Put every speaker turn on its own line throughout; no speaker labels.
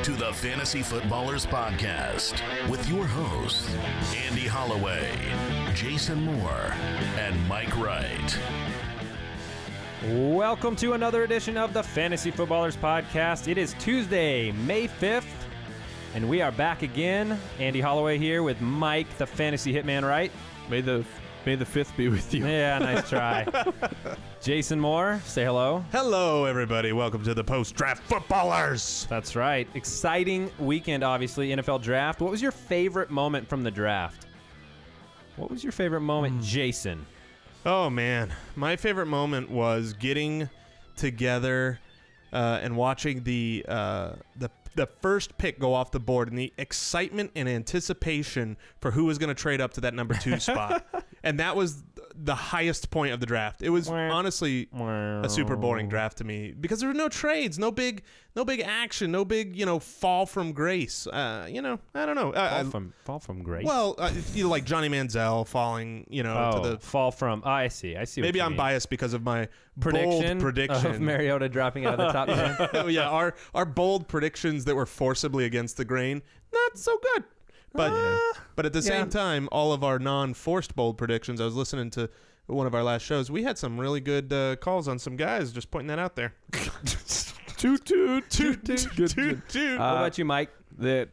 to the Fantasy Footballers Podcast with your hosts, Andy Holloway, Jason Moore, and Mike Wright.
Welcome to another edition of the Fantasy Footballers Podcast. It is Tuesday, May 5th, and we are back again. Andy Holloway here with Mike, the Fantasy Hitman, Wright.
May the 5th be with you.
Yeah, nice try. Jason Moore, say hello.
Hello, everybody. Welcome to the Post-Draft Footballers.
That's right. Exciting weekend, obviously, NFL Draft. What was your favorite moment from the draft? What was your favorite moment, Jason?
Oh, man. My favorite moment was getting together and watching the first pick go off the board and the excitement and anticipation for who was going to trade up to that number 2 spot. And that was the highest point of the draft. It was honestly a super boring draft to me because there were no trades, no big action, no big, fall from grace. I don't know.
Fall from grace?
Well, like Johnny Manziel falling, to the
fall from. Oh, I see.
Maybe I'm biased because of my bold prediction
of Mariota dropping out of the top 10.
Oh, yeah, our bold predictions that were forcibly against the grain, not so good. But at the same time, all of our non-forced bold predictions, I was listening to one of our last shows, we had some really good calls on some guys, just pointing that out there.
Toot, toot, toot, toot, toot,
toot. What about you, Mike?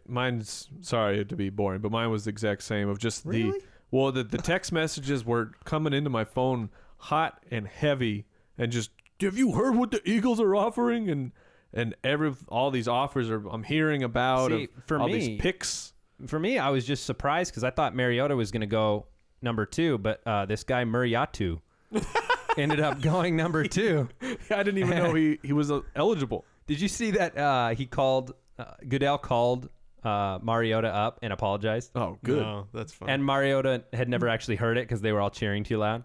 Mine's, sorry to be boring, but mine was the exact same of just the text messages were coming into my phone hot and heavy and just, have you heard what the Eagles are offering? And all these offers I'm hearing about these picks.
For me, I was just surprised because I thought Mariota was going to go number 2, but this guy Mariatu ended up going number 2.
I didn't even know he was eligible.
Did you see that he called Goodell called Mariota up and apologized?
Oh, good.
No, that's fun.
And Mariota had never actually heard it because they were all cheering too loud.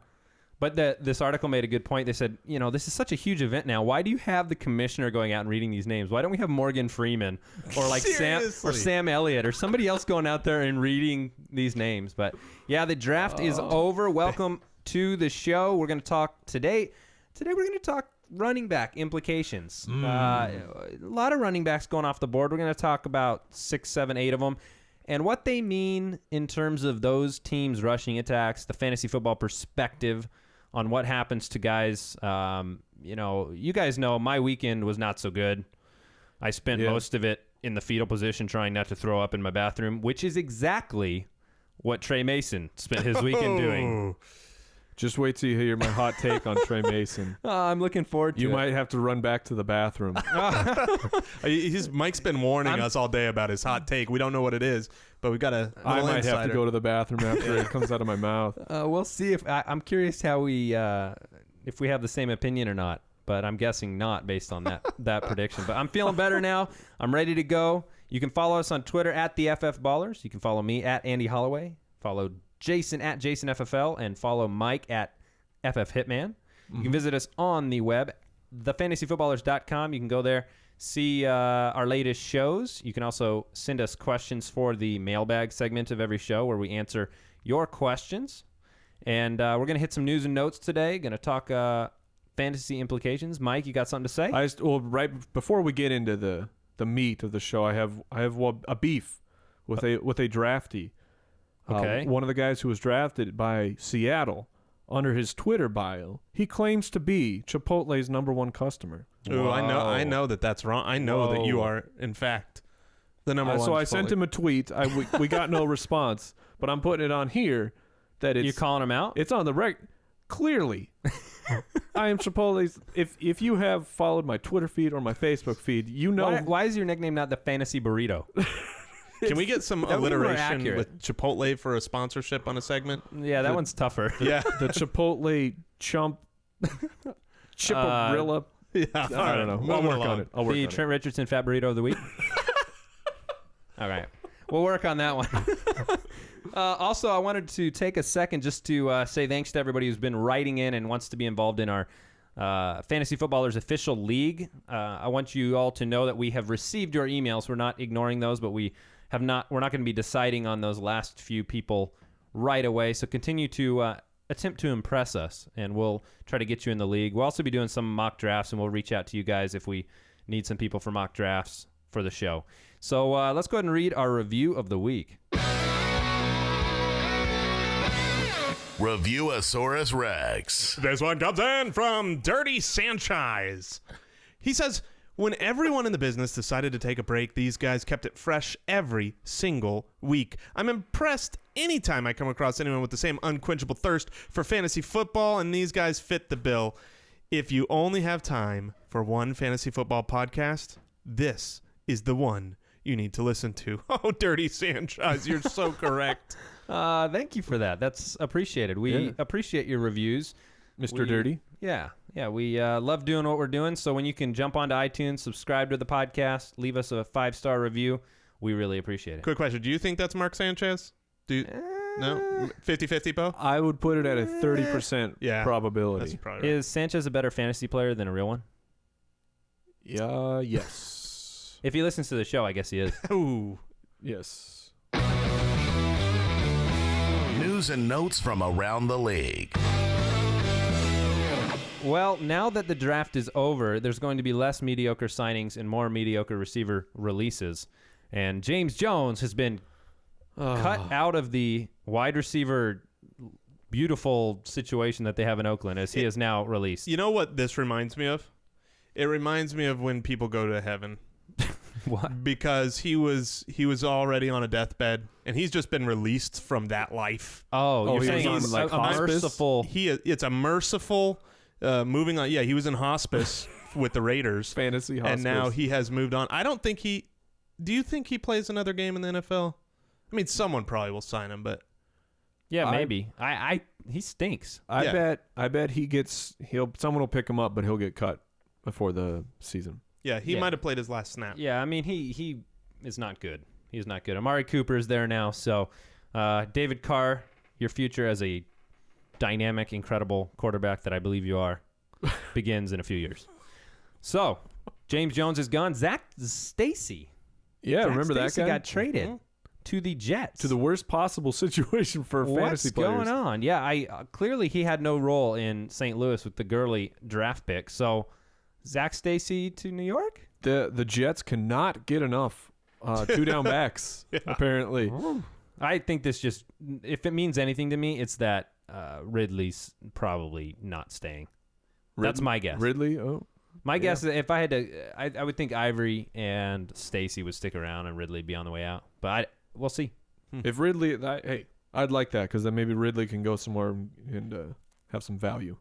But this article made a good point. They said, this is such a huge event now. Why do you have the commissioner going out and reading these names? Why don't we have Morgan Freeman or like Sam Elliott or somebody else going out there and reading these names? But yeah, the draft is over. Welcome to the show. We're going to talk today. Today we're going to talk running back implications. A lot of running backs going off the board. We're going to talk about 6, 7, 8 of them. And what they mean in terms of those teams' rushing attacks, the fantasy football perspective on what happens to guys. You guys know my weekend was not so good. I spent most of it in the fetal position trying not to throw up in my bathroom, which is exactly what Trey Mason spent his weekend doing.
Just wait till you hear my hot take on Trey Mason.
I'm looking forward to it.
You might have to run back to the bathroom.
Mike's been warning us all day about his hot take. We don't know what it is, but we've got I might
have to go to the bathroom after it comes out of my mouth.
We'll see if I'm curious how if we have the same opinion or not. But I'm guessing not based on that prediction. But I'm feeling better now. I'm ready to go. You can follow us on Twitter at the FF Ballers. You can follow me at Andy Holloway. Follow Jason at JasonFFL and follow Mike at FF Hitman. You can visit us on the web, thefantasyfootballers.com. You can go there, see our latest shows. You can also send us questions for the mailbag segment of every show where we answer your questions. And we're going to hit some news and notes today. Going to talk fantasy implications. Mike, you got something to say?
Right before we get into the meat of the show, I have a beef with a draftee.
Okay.
One of the guys who was drafted by Seattle, under his Twitter bio, he claims to be Chipotle's number 1 customer.
Ooh, I know that's wrong. I know that you are, in fact, the number 1.
So I sent him a tweet. We got no response, but I'm putting it on here that
You're calling him out?
It's on the record. Clearly, I am Chipotle's. If you have followed my Twitter feed or my Facebook feed, you know.
Why is your nickname not the Fantasy Burrito?
Can we get some alliteration with Chipotle for a sponsorship on a segment?
Yeah, that one's tougher.
Yeah.
The Chipotle Chiparilla. I don't know. I'll work on it.
The Trent Richardson Fat Burrito of the Week. All right. We'll work on that one. Also, I wanted to take a second just to say thanks to everybody who's been writing in and wants to be involved in our Fantasy Footballers official league. I want you all to know that we have received your emails. We're not ignoring those, but we're not going to be deciding on those last few people right away. So continue to attempt to impress us, and we'll try to get you in the league. We'll also be doing some mock drafts, and we'll reach out to you guys if we need some people for mock drafts. for the show. So let's go ahead and read our review of the week.
Reviewosaurus Rex.
This one comes in from Dirty Sanchez. He says, when everyone in the business decided to take a break, these guys kept it fresh every single week. I'm impressed anytime I come across anyone with the same unquenchable thirst for fantasy football, and these guys fit the bill. If you only have time for one fantasy football podcast, this is the one you need to listen to. Oh, Dirty Sanchez, you're so correct.
Thank you for that. That's appreciated. We appreciate your reviews.
Mr. Dirty.
Yeah, we love doing what we're doing. So when you can jump onto iTunes, subscribe to the podcast, leave us a 5-star review, we really appreciate it.
Quick question. Do you think that's Mark Sanchez? No? 50-50, Bo?
I would put it at a 30% probability.
That's probably right.
Is Sanchez a better fantasy player than a real one?
Yes.
If he listens to the show, I guess he is.
Ooh.
Yes.
News and notes from around the league.
Well, now that the draft is over, there's going to be less mediocre signings and more mediocre receiver releases. And James Jones has been cut out of the wide receiver beautiful situation that they have in Oakland, as he is now released.
You know what this reminds me of? It reminds me of when people go to heaven.
What?
Because he was already on a deathbed, and he's just been released from that life.
Oh, you're
he
saying
was
he's
on, like,
a
hospice?
merciful.
It's a merciful moving on. Yeah, he was in hospice with the Raiders.
Fantasy hospice.
And now he has moved on. I don't think he... Do you think he plays another game in the NFL? I mean, someone probably will sign him, but...
Yeah, maybe. He stinks.
I bet someone will pick him up, but he'll get cut before the season.
Yeah, he might have played his last snap.
Yeah, I mean, he is not good. He is not good. Amari Cooper is there now, so David Carr, your future as a dynamic, incredible quarterback that I believe you are, begins in a few years. So, James Jones is gone. Zach Stacy.
Yeah, remember that guy?
Got traded to the Jets.
To the worst possible situation for fantasy players.
What's going on? Yeah, clearly he had no role in St. Louis with the Gurley draft pick. So, Zach Stacy to New York?
The Jets cannot get enough two-down backs, apparently.
I think this just, if it means anything to me, it's that Ridley's probably not staying. That's my guess.
Ridley? Oh.
My guess is if I had to, I would think Ivory and Stacy would stick around and Ridley be on the way out. But we'll see.
If Ridley, I'd like that because then maybe Ridley can go somewhere and have some value.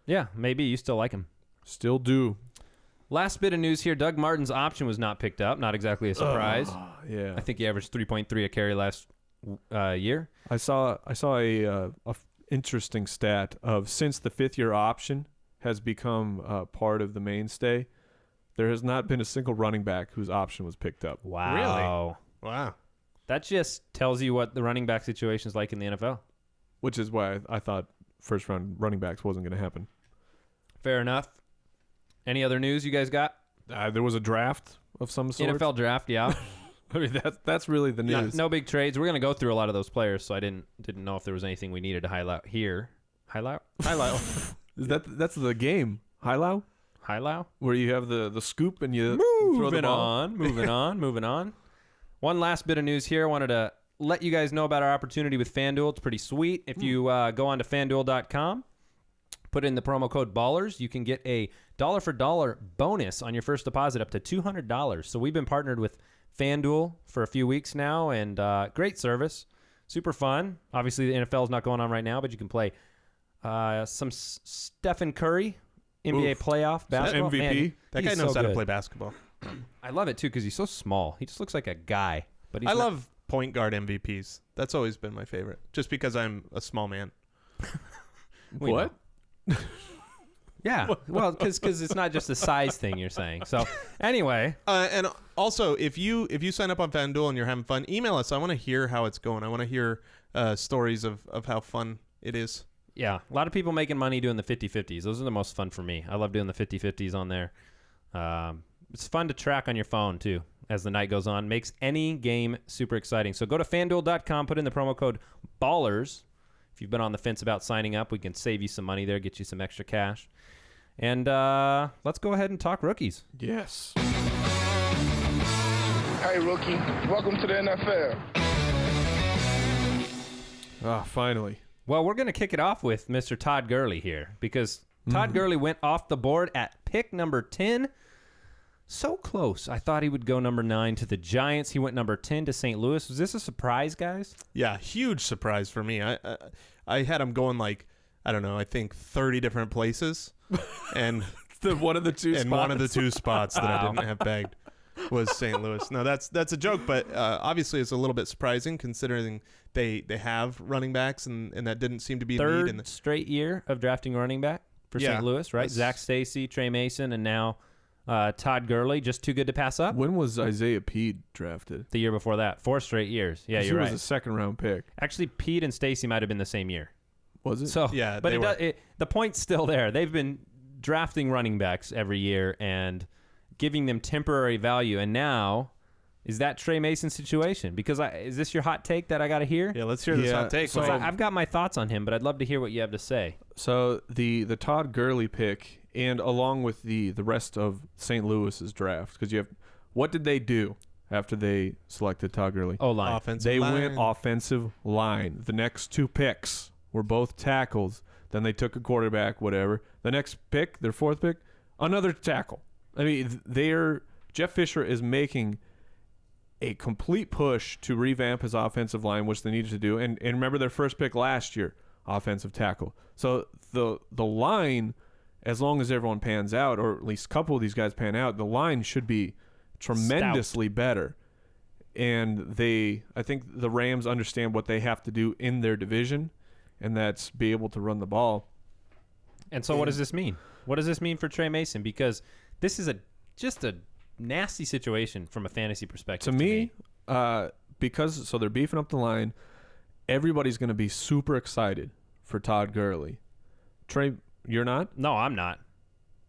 Yeah, maybe you still like him.
Still do.
Last bit of news here. Doug Martin's option was not picked up. Not exactly a surprise.
Yeah.
I think he averaged 3.3 a carry last year.
I saw a interesting stat of since the 5th-year option has become part of the mainstay, there has not been a single running back whose option was picked up.
Wow.
Really? Wow.
That just tells you what the running back situation is like in the NFL.
Which is why I thought first-round running backs wasn't going to happen.
Fair enough. Any other news you guys got?
There was a draft of some sort.
NFL draft, yeah.
I mean, that's really the news.
No big trades. We're going to go through a lot of those players, so I didn't know if there was anything we needed to highlight here. Highlight?
That's the game. Highlight? Where you have the scoop and you throw the ball.
Moving on. One last bit of news here. I wanted to let you guys know about our opportunity with FanDuel. It's pretty sweet. If you go on to FanDuel.com, put in the promo code BALLERS, you can get a $1 bonus on your first deposit up to $200. So we've been partnered with FanDuel for a few weeks now, and great service. Super fun. Obviously, the NFL is not going on right now, but you can play some Stephen Curry, NBA playoff basketball.
MVP.
Man,
That guy
he's
knows
so
how to
good.
play basketball.
I love it, too, because he's so small. He just looks like a guy. But he's
I love point guard MVPs. That's always been my favorite, just because I'm a small man.
What?
Yeah, well, because it's not just a size thing you're saying. So, anyway.
And also, if you sign up on FanDuel and you're having fun, email us. I want to hear how it's going. I want to hear stories of how fun it is.
Yeah, a lot of people making money doing the 50-50s. Those are the most fun for me. I love doing the 50-50s on there. It's fun to track on your phone, too, as the night goes on. Makes any game super exciting. So go to FanDuel.com, put in the promo code BALLERS. If you've been on the fence about signing up, we can save you some money there, get you some extra cash. And let's go ahead and talk rookies.
Yes.
right, rookie. Welcome to the NFL.
Finally.
Well, we're going to kick it off with Mr. Todd Gurley here because Todd Gurley went off the board at pick number 10. So close. I thought he would go number 9 to the Giants. He went number 10 to St. Louis. Was this a surprise, guys?
Yeah, huge surprise for me. I had him going like, I don't know, I think 30 different places. And
one of the two
spots that I didn't have bagged was St. Louis. No, that's a joke, but obviously it's a little bit surprising considering they have running backs and that didn't seem to be a need.
Third straight year of drafting running back for St. Louis, right? Zach Stacy, Trey Mason, and now Todd Gurley. Just too good to pass up.
When was Isaiah Pede drafted?
The year before that. 4 straight years. Yeah, you're right.
He was a second-round pick.
Actually, Pede and Stacy might have been the same year.
Was it?
So,
yeah,
but the point's still there. They've been drafting running backs every year and giving them temporary value. And now, is that Trey Mason's situation? Because is this your hot take that I got to hear?
Yeah, let's hear this hot take.
So I've got my thoughts on him, but I'd love to hear what you have to say.
So the Todd Gurley pick, and along with the rest of St. Louis's draft, because you have, what did they do after they selected Todd Gurley?
O-line.
They went offensive line. The next 2 picks were both tackles. Then they took a quarterback, whatever. The next pick, their 4th pick, another tackle. I mean, Jeff Fisher is making a complete push to revamp his offensive line, which they needed to do. And remember their first pick last year, offensive tackle. So the line, as long as everyone pans out, or at least a couple of these guys pan out, the line should be tremendously better. And I think the Rams understand what they have to do in their division, and that's be able to run the ball.
And so what does this mean? What does this mean for Trey Mason? Because this is just a nasty situation from a fantasy perspective.
To me, because they're beefing up the line, everybody's going to be super excited for Todd Gurley. Trey, you're not?
No, I'm not.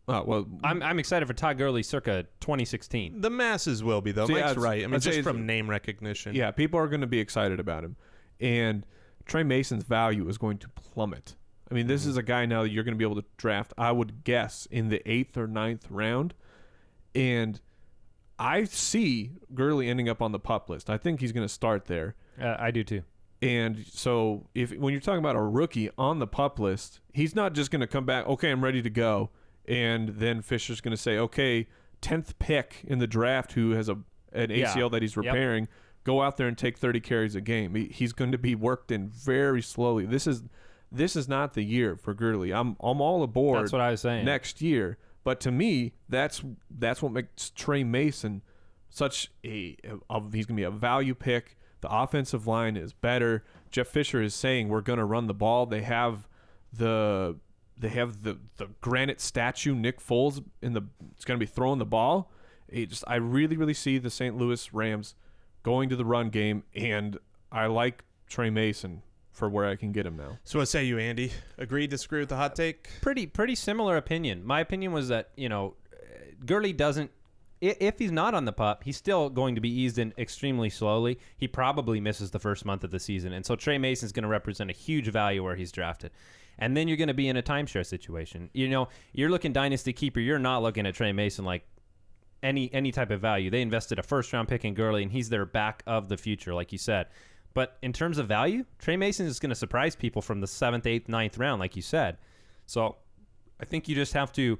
Oh, well,
I'm excited for Todd Gurley circa 2016.
The masses will be, though. Mike's right. I mean, just from name recognition.
Yeah, people are going to be excited about him. And Trey Mason's value is going to plummet. I mean, this is a guy now that you're going to be able to draft, I would guess, in the 8th or 9th round. And I see Gurley ending up on the PUP list. I think he's going to start there.
I do too.
And so when you're talking about a rookie on the PUP list, he's not just going to come back, okay, I'm ready to go. And then Fisher's going to say, okay, 10th pick in the draft who has an ACL that he's repairing, go out there and take 30 carries a game. He's going to be worked in very slowly. This is not the year for Gurley. I'm all aboard.
That's what I was saying.
Next year. But to me, that's what makes Trey Mason such he's going to be a value pick. The offensive line is better. Jeff Fisher is saying we're going to run the ball. They have the granite statue Nick Foles it's going to be throwing the ball. I really, really see the St. Louis Rams going to the run game, and I like Trey Mason for where I can get him now.
So what say you, Andy? Agree, disagree with the hot take?
Pretty similar opinion. My opinion was that, Gurley doesn't, if he's not on the PUP, he's still going to be eased in extremely slowly. He probably misses the first month of the season. And so Trey Mason's going to represent a huge value where he's drafted. And then you're going to be in a timeshare situation. You're looking dynasty keeper. You're not looking at Trey Mason like any type of value. They invested a first-round pick in Gurley, and he's their back of the future, like you said. But in terms of value, Trey Mason is going to surprise people from the 7th, 8th, 9th round, like you said. So I think you just have to,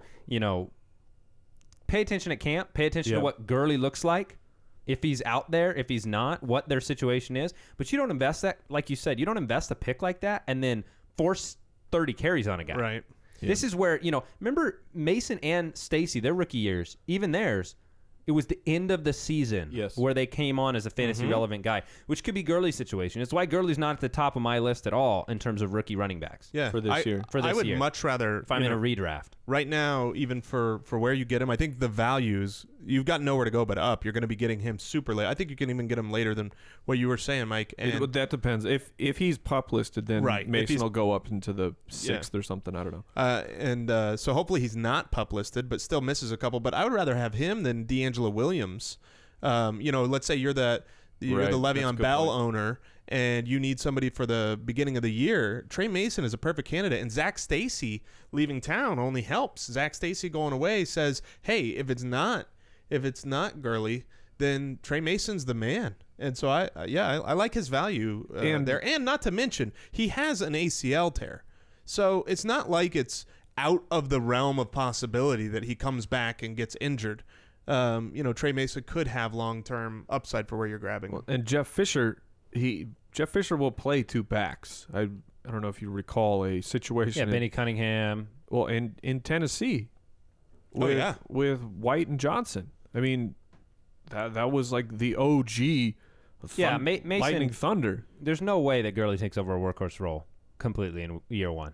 pay attention at camp, pay attention to what Gurley looks like, if he's out there, if he's not, what their situation is. But you don't invest that, like you said, you don't invest a pick like that and then force 30 carries on a guy.
Right.
Yeah. This is where, remember Mason and Stacy, their rookie years, even theirs, it was the end of the season where they came on as a fantasy relevant guy, which could be Gurley's situation. It's why Gurley's not at the top of my list at all in terms of rookie running backs.
Yeah,
for this year.
I would
much rather
if I'm in a redraft.
Right now, even for where you get him, I think the values, you've got nowhere to go but up. You're going to be getting him super late. I think you can even get him later than what you were saying, Mike. And
that depends. If he's PUP listed, then Mason will go up into the 6th or something. I don't know.
So hopefully he's not PUP listed, but still misses a couple. But I would rather have him than D'Angelo Williams. Let's say you're the Le'Veon Bell owner, and you need somebody for the beginning of the year. Trey Mason is a perfect candidate, and Zach Stacy leaving town only helps. Zach Stacy going away says, hey, if it's not Gurley, then Trey Mason's the man. And so I like his value there. And not to mention, he has an ACL tear. So it's not like it's out of the realm of possibility that he comes back and gets injured. Trey Mason could have long-term upside for where you're grabbing him.
And Jeff Fisher, will play two backs. I don't know if you recall a situation.
Yeah, Benny Cunningham.
Well, in Tennessee, with White and Johnson. I mean, that was like the OG.
Mason,
Lightning Thunder.
There's no way that Gurley takes over a workhorse role completely in year one.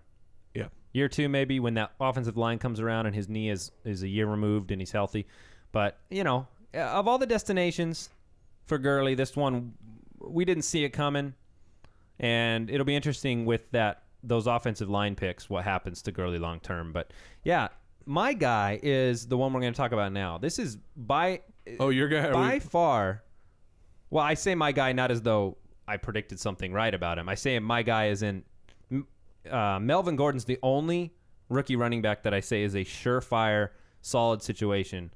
Yeah.
Year two, maybe, when that offensive line comes around and his knee is a year removed and he's healthy. But, of all the destinations for Gurley, this one, we didn't see it coming. And it'll be interesting with those offensive line picks, what happens to Gurley long term. But, yeah, my guy is the one we're going to talk about now. This is
your guy?
By far. Well, I say my guy not as though I predicted something right about him. I say my guy is in Melvin Gordon's the only rookie running back that I say is a surefire, solid situation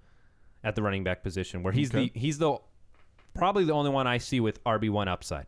at the running back position where he's probably the only one I see with RB1 upside,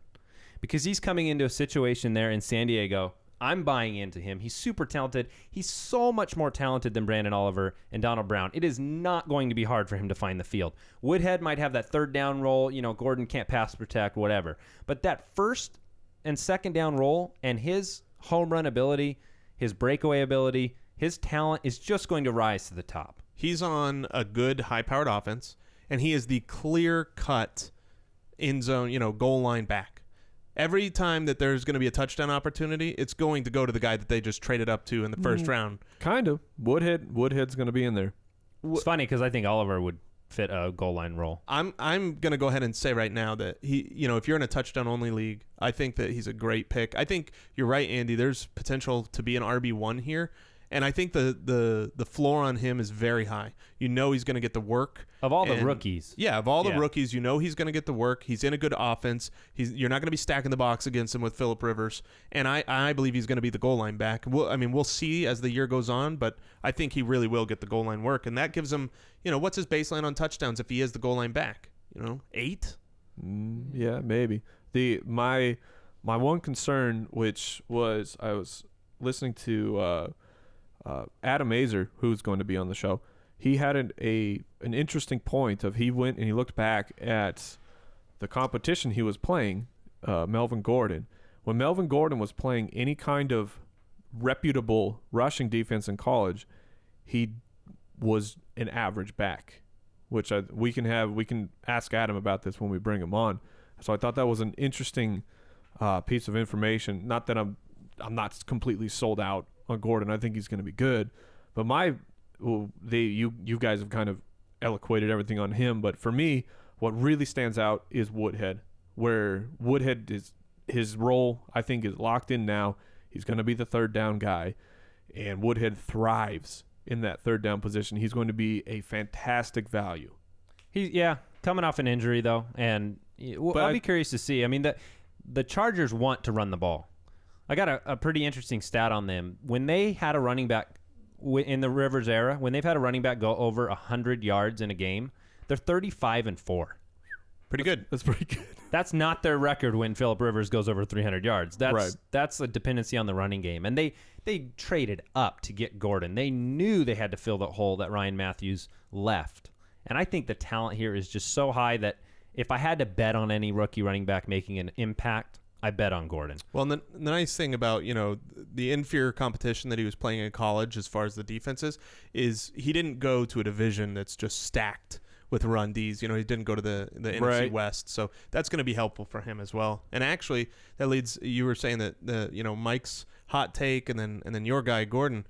because he's coming into a situation there in San Diego. I'm buying into him. He's super talented. He's so much more talented than Brandon Oliver and Donald Brown. It is not going to be hard for him to find the field. Woodhead might have that third down role. Gordon can't pass protect, whatever. But that first and second down role and his home run ability, his breakaway ability, his talent is just going to rise to the top.
He's on a good high-powered offense, and he is the clear-cut end zone, goal line back. Every time that there's going to be a touchdown opportunity, it's going to go to the guy that they just traded up to in the first round.
Kind of. Woodhead's going to be in there.
It's funny because I think Oliver would fit a goal line role.
I'm going to go ahead and say right now that he, if you're in a touchdown-only league, I think that he's a great pick. I think you're right, Andy. There's potential to be an RB1 here. And I think the floor on him is very high. He's going to get the work.
Of all the rookies.
Yeah, of all the rookies, he's going to get the work. He's in a good offense. You're not going to be stacking the box against him with Phillip Rivers. And I believe he's going to be the goal line back. We'll see as the year goes on, but I think he really will get the goal line work. And that gives him, what's his baseline on touchdowns if he is the goal line back? 8?
Yeah, maybe. My one concern, which was I was listening to Adam Azer, who's going to be on the show. He had an interesting point of he went and he looked back at the competition he was playing, Melvin Gordon. When Melvin Gordon was playing any kind of reputable rushing defense in college, he was an average back, which we can ask Adam about this when we bring him on. So I thought that was an interesting piece of information. Not that I'm not completely sold out on Gordon. I think he's going to be good, but you guys have kind of eloquated everything on him. But for me, what really stands out is Woodhead, where Woodhead is his role, I think, is locked in now. He's going to be the third down guy, and Woodhead thrives in that third down position. He's going to be a fantastic value.
Coming off an injury though, and I'll be curious to see. I mean, the Chargers want to run the ball. I got a pretty interesting stat on them. When they had a running back in the Rivers era, when they've had a running back go over 100 yards in a game, they're 35-4.
Pretty good.
That's pretty good.
That's not their record when Phillip Rivers goes over 300 yards. That's a dependency on the running game. And they traded up to get Gordon. They knew they had to fill the hole that Ryan Matthews left. And I think the talent here is just so high that if I had to bet on any rookie running back making an impact, I bet on Gordon.
Well, the nice thing about, the inferior competition that he was playing in college as far as the defenses is he didn't go to a division that's just stacked with run Ds. He didn't go to the NFC West. So that's going to be helpful for him as well. And actually, that leads, you were saying that, Mike's hot take and then your guy, Gordon.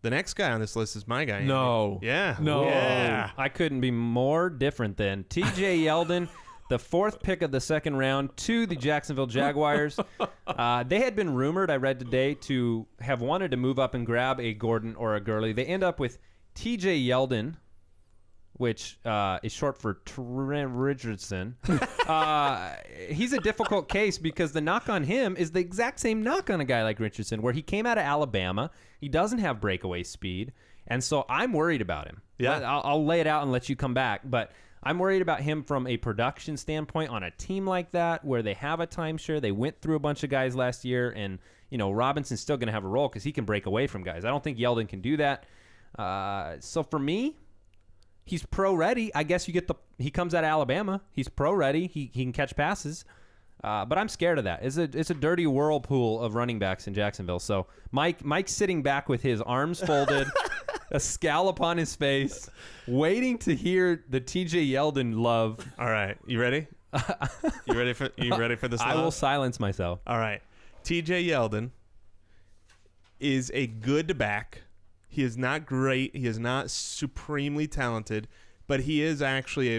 The next guy on this list is my guy.
No.
Andy. Yeah.
No.
Yeah.
I couldn't be more different than TJ Yeldon. The fourth pick of the second round to the Jacksonville Jaguars. They had been rumored, I read today, to have wanted to move up and grab a Gordon or a Gurley. They end up with TJ Yeldon, which is short for Trent Richardson. He's a difficult case because the knock on him is the exact same knock on a guy like Richardson, where he came out of Alabama. He doesn't have breakaway speed, and so I'm worried about him.
Yeah.
I'll lay it out and let you come back, but I'm worried about him from a production standpoint on a team like that where they have a timeshare. They went through a bunch of guys last year, and Robinson's still going to have a role because he can break away from guys. I don't think Yeldon can do that. So for me, he's pro ready. I guess he comes out of Alabama. He's pro ready. He can catch passes. But I'm scared of that. It's a dirty whirlpool of running backs in Jacksonville. So Mike's sitting back with his arms folded, a scowl upon his face, waiting to hear the TJ Yeldon love.
All right, you ready? You ready for this?
I will silence myself.
All right, TJ Yeldon is a good back. He is not great. He is not supremely talented, but he is actually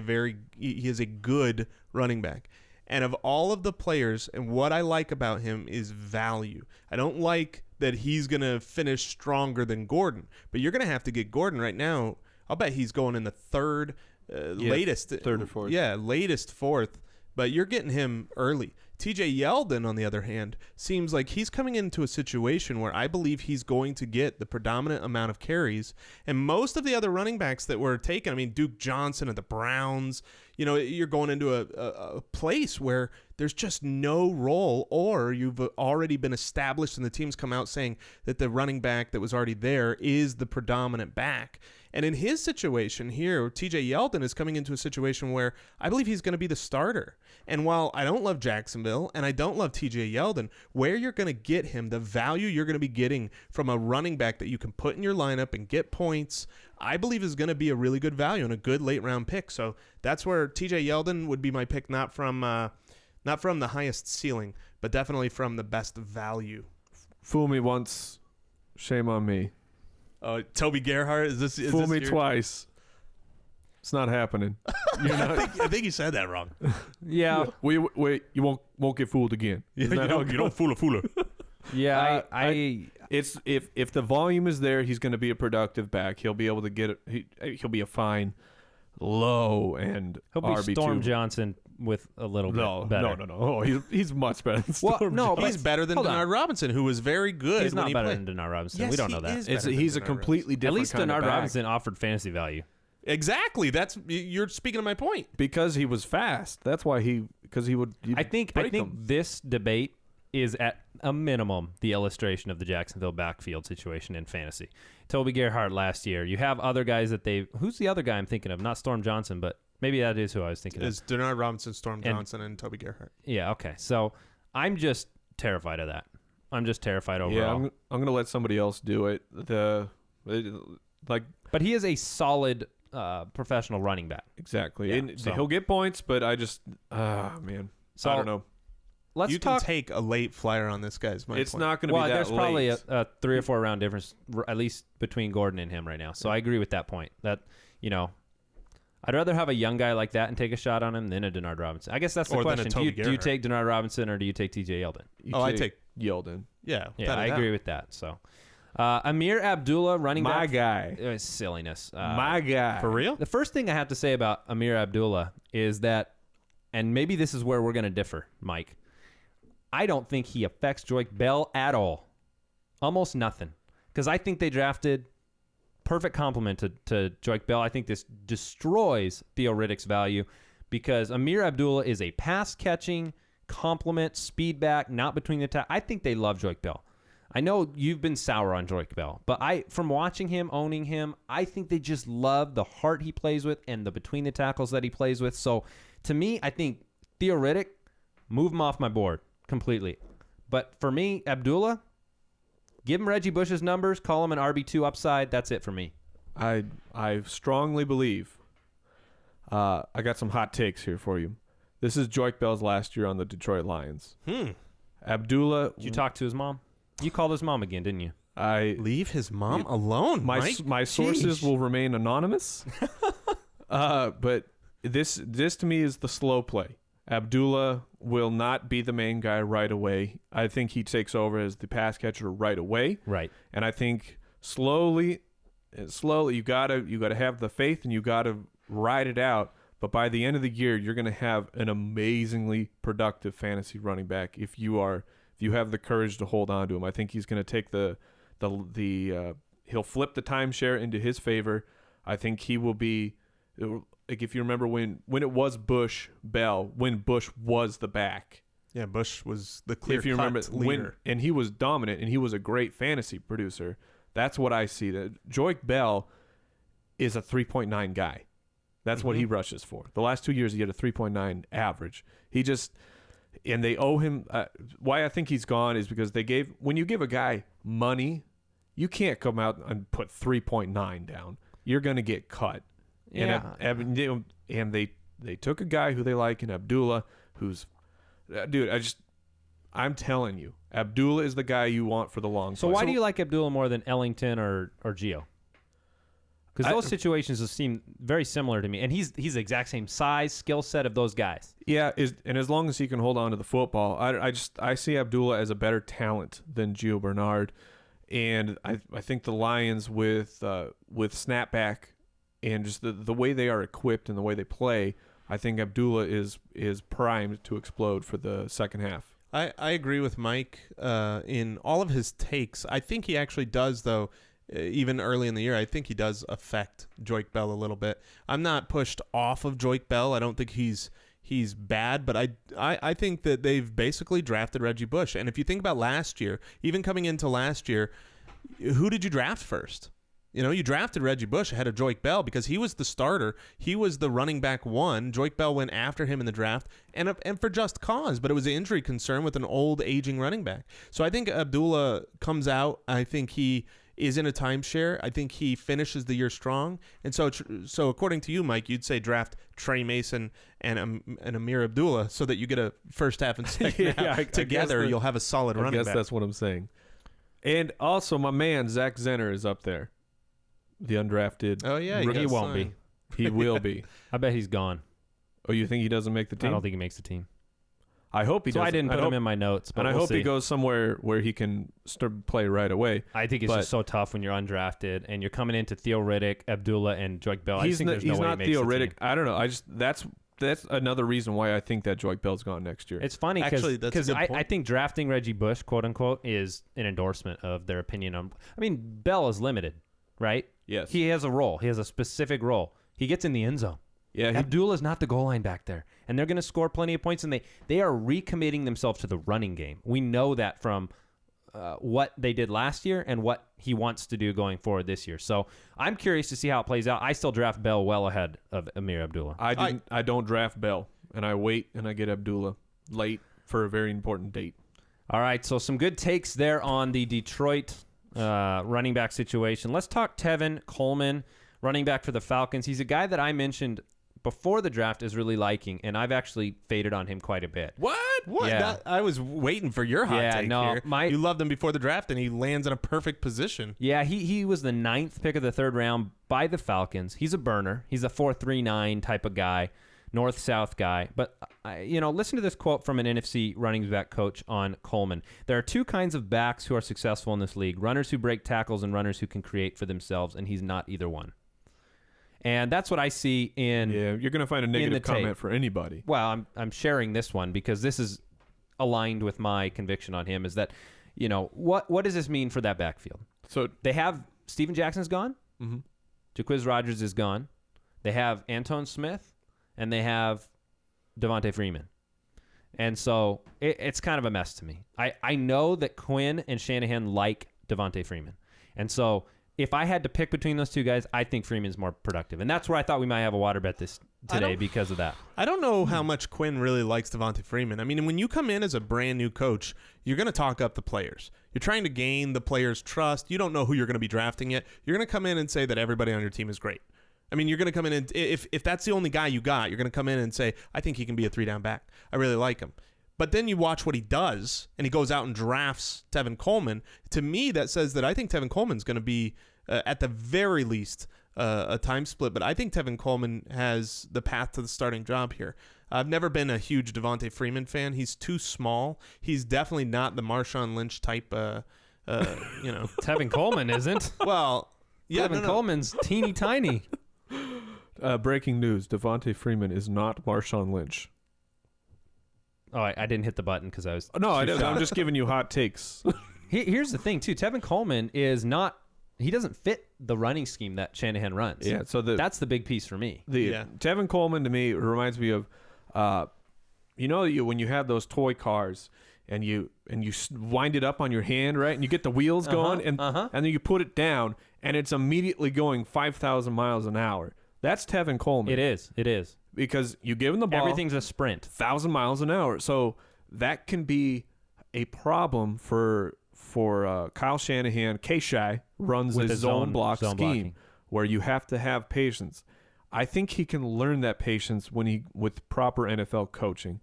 he is a good running back. And of all of the players, and what I like about him is value. I don't like that he's going to finish stronger than Gordon, but you're going to have to get Gordon right now. I'll bet he's going in the third, latest.
Third or fourth.
Yeah, latest fourth, but you're getting him early. TJ Yeldon, on the other hand, seems like he's coming into a situation where I believe he's going to get the predominant amount of carries. And most of the other running backs that were taken, I mean, Duke Johnson at the Browns, you're going into a place where there's just no role, or you've already been established and the team's come out saying that the running back that was already there is the predominant back. And in his situation here, TJ Yeldon is coming into a situation where I believe he's going to be the starter. And while I don't love Jacksonville and I don't love TJ Yeldon, where you're going to get him, the value you're going to be getting from a running back that you can put in your lineup and get points, I believe is going to be a really good value and a good late round pick. So that's where TJ Yeldon would be my pick, not from the highest ceiling, but definitely from the best value.
Fool me once, shame on me.
Toby Gerhart,
Fool me twice. It's not happening.
I think you said that wrong.
Yeah.
Wait, you won't get fooled again.
You don't fool a fooler.
Yeah,
it's if the volume is there, he's going to be a productive back. He'll be able to get it. He'll be a fine low and
he'll be
RB2.
Storm Johnson with a little bit better.
No. Oh, he's much better than Storm Johnson.
He's better than Denard Robinson, who was very good.
He's not
when
better
played.
than Denard Robinson.
Yes,
we don't know that.
He's a completely different.
At least
kind
Denard
of back.
Robinson offered fantasy value.
Exactly. You're speaking to my point.
Because he was fast. That's why he would.
I think this debate is at a minimum the illustration of the Jacksonville backfield situation in fantasy. Toby Gerhart last year. You have other guys who's the other guy I'm thinking of? Not Storm Johnson, but maybe that is who I was thinking of.
It's Denard Robinson, Storm Johnson, and Toby Gerhart.
Yeah, okay. So I'm just terrified of that. I'm just terrified overall.
Yeah, I'm going to let somebody else do it.
But he is a solid professional running back.
Exactly.
Yeah,
and he'll get points, but I just, man.
So
I don't know.
You can take a late flyer on this guy's.
It's not going to be that late.
There's probably a 3 or 4 round difference, at least between Gordon and him right now. So I agree with that point. That, I'd rather have a young guy like that and take a shot on him than a Denard Robinson. I guess that's the question. Do you take Denard Robinson or do you take TJ Yeldon?
I take
Yeldon.
Yeah,
I agree with that. So, Amir Abdullah, running back.
My guy.
Silliness.
My guy.
For real?
The first thing I have to say about Amir Abdullah is that, and maybe this is where we're going to differ, Mike, I don't think he affects Joique Bell at all. Almost nothing. Because I think they drafted perfect complement to Joique Bell. I think this destroys Theo Riddick's value because Amir Abdullah is a pass-catching complement, speed back, not between the I think they love Joique Bell. I know you've been sour on Joique Bell, but from watching him, owning him, I think they just love the heart he plays with and the between the tackles that he plays with. So to me, I think Theo Riddick, move him off my board completely. But for me, Abdullah, give him Reggie Bush's numbers, call him an RB2 upside. That's it for me.
I strongly believe. I got some hot takes here for you. This is Joique Bell's last year on the Detroit Lions. Abdullah.
Did you talk to his mom? You called his mom again, didn't you?
Leave his mom alone.
My sources will remain anonymous. But this to me is the slow play. Abdullah will not be the main guy right away. I think he takes over as the pass catcher right away.
Right.
And I think slowly you gotta have the faith and you gotta ride it out. But by the end of the year, you're gonna have an amazingly productive fantasy running back if you have the courage to hold on to him. I think he's gonna take he'll flip the timeshare into his favor. I think he will be like if you remember when it was Bush Bell, when Bush was the back.
Yeah, Bush was the clear
If you remember
leader.
and he was dominant and he was a great fantasy producer. That's what I see. That Joique Bell is a 3.9 guy. That's what he rushes for. The last 2 years he had a 3.9 average. And they owe him. Why I think he's gone is because when you give a guy money, you can't come out and put 3.9 down. You're going to get cut.
Yeah.
And they took a guy who they like in Abdullah, who's, dude, I'm telling you, Abdullah is the guy you want for the long.
So why do you like Abdullah more than Ellington or Gio? Because those situations seem very similar to me, and he's the exact same size, skill set of those guys.
Yeah, and as long as he can hold on to the football, I see Abdullah as a better talent than Gio Bernard, and I think the Lions with snapback and just the way they are equipped and the way they play, I think Abdullah is primed to explode for the second half.
I agree with Mike in all of his takes. I think he actually does, though. Even early in the year, I think he does affect Joique Bell a little bit. I'm not pushed off of Joique Bell. I don't think he's bad, but I think that they've basically drafted Reggie Bush. And if you think about last year, even coming into last year, who did you draft first? You drafted Reggie Bush ahead of Joique Bell because he was the starter. He was the running back one. Joique Bell went after him in the draft, and for just cause, but it was an injury concern with an old, aging running back. So I think Abdullah comes out. I think he is in a timeshare. I think he finishes the year strong. And so according to you, Mike, you'd say draft Trey Mason and Amir Abdullah so that you get a first half and second half together. You'll have a solid running back.
I guess that's what I'm saying. And also, my man, Zach Zenner, is up there. The undrafted.
Oh, yeah.
He won't be.
He will be.
I bet he's gone.
Oh, you think he doesn't make the team?
I don't think he makes the team.
I hope he does.
So I didn't put him in my notes, but
I
we'll
hope
see.
he goes somewhere where he can play right away.
I think it's just so tough when you're undrafted and you're coming into Theo Riddick, Abdullah, and Joique Bell.
He's not Theo Riddick.
Team.
I don't know. That's another reason why I think that Joique Bell's gone next year.
It's funny because I think drafting Reggie Bush, quote unquote, is an endorsement of their opinion on. I mean, Bell is limited, right?
Yes.
He has a role. He has a specific role. He gets in the end zone.
Yeah,
Abdullah's not the goal line back there, and they're going to score plenty of points, and they are recommitting themselves to the running game. We know that from what they did last year and what he wants to do going forward this year. So I'm curious to see how it plays out. I still draft Bell well ahead of Amir Abdullah.
I don't draft Bell, and I wait and I get Abdullah late for a very important date.
All right, so some good takes there on the Detroit running back situation. Let's talk Tevin Coleman, running back for the Falcons. He's a guy that I mentioned before the draft is really liking, and I've actually faded on him quite a bit.
What?
Yeah.
I was waiting for your hot take here. You loved him before the draft, and he lands in a perfect position.
Yeah, he was the 9th pick of the 3rd round by the Falcons. He's a burner. He's a 4.39 type of guy, north-south guy. But, listen to this quote from an NFC running back coach on Coleman. There are 2 kinds of backs who are successful in this league, runners who break tackles and runners who can create for themselves, and he's not either one. And that's what I see in.
Yeah, you're going to find a negative comment for anybody.
Well, I'm sharing this one because this is aligned with my conviction on him. Is that, what does this mean for that backfield? So they have Steven Jackson's gone, Jacquizz Rodgers is gone, they have Anton Smith, and they have Devontae Freeman, and so it's kind of a mess to me. I know that Quinn and Shanahan like Devontae Freeman, and so. If I had to pick between those 2 guys, I think Freeman's more productive. And that's where I thought we might have a water bet today because of that.
I don't know how much Quinn really likes Devontae Freeman. I mean, when you come in as a brand new coach, you're going to talk up the players. You're trying to gain the players' trust. You don't know who you're going to be drafting yet. You're going to come in and say that everybody on your team is great. I mean, you're going to come in and if that's the only guy you got, you're going to come in and say, I think he can be a 3-down back. I really like him. But then you watch what he does, and he goes out and drafts Tevin Coleman. To me, that says that I think Tevin Coleman's going to be, at the very least, a time split. But I think Tevin Coleman has the path to the starting job here. I've never been a huge Devontae Freeman fan. He's too small. He's definitely not the Marshawn Lynch type,
Tevin Coleman isn't.
Well, yeah.
Tevin Coleman's teeny tiny.
Breaking news, Devontae Freeman is not Marshawn Lynch.
Oh, I didn't hit the button because I was.
No, I'm just giving you hot takes.
Here's the thing, too. Tevin Coleman is not he doesn't fit the running scheme that Shanahan runs.
Yeah, so
that's the big piece for me.
Tevin Coleman to me reminds me of, when you have those toy cars and you wind it up on your hand, right, and you get the wheels going, and then you put it down and it's immediately going 5,000 miles an hour. That's Tevin Coleman.
It is
because you give him the ball.
Everything's a sprint,
1,000 miles an hour. So that can be a problem for Kyle Shanahan. K-Shy runs
with
this zone scheme
blocking,
where you have to have patience. I think he can learn that patience with proper NFL coaching.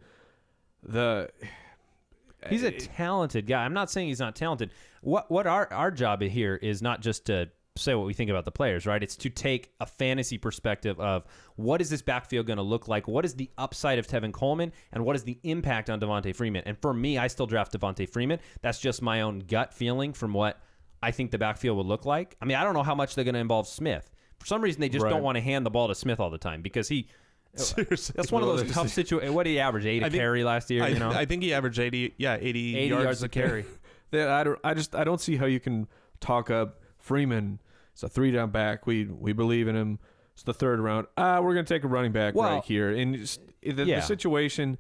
He's a talented guy. I'm not saying he's not talented. What our job here is not just to say what we think about the players, right? It's to take a fantasy perspective of what is this backfield going to look like? What is the upside of Tevin Coleman? And what is the impact on Devontae Freeman? And for me, I still draft Devontae Freeman. That's just my own gut feeling from what I think the backfield would look like. I mean, I don't know how much they're going to involve Smith. For some reason, they just don't want to hand the ball to Smith all the time because
Seriously.
that's one of those tough situations. What did he average? 8 a carry last year?
I think he averaged 80 yards
a carry.
I don't see how you can talk up Freeman. It's a 3-down back. We believe in him. It's the 3rd round. We're going to take a running back right here. And the situation,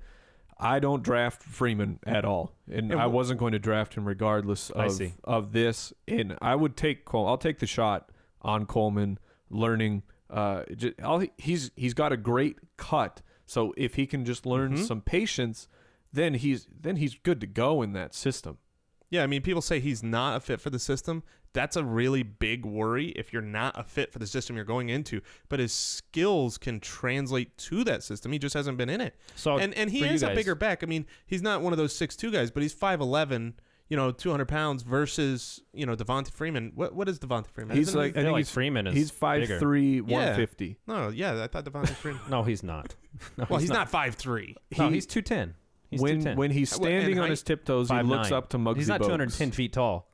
I don't draft Freeman at all. And I wasn't going to draft him regardless of this. And I would take Coleman. I'll take the shot on Coleman learning. He's got a great cut. So if he can just learn some patience, then he's good to go in that system.
Yeah, I mean, people say he's not a fit for the system. That's a really big worry if you're not a fit for the system you're going into. But his skills can translate to that system. He just hasn't been in it. So and he is a bigger back. I mean, he's not one of those 6'2" guys, but he's 5'11", 200 pounds versus, Devontae Freeman. What is Devontae Freeman?
He's like, I think
like Freeman is
he's 5'3", 150.
Yeah. No, yeah, I thought Devontae Freeman.
No, he's not. No,
he's not 5'3".
No, he's 210. He's 210.
When he's standing on his tiptoes, he looks up to Muggsy
He's not
Bogues.
210 feet tall.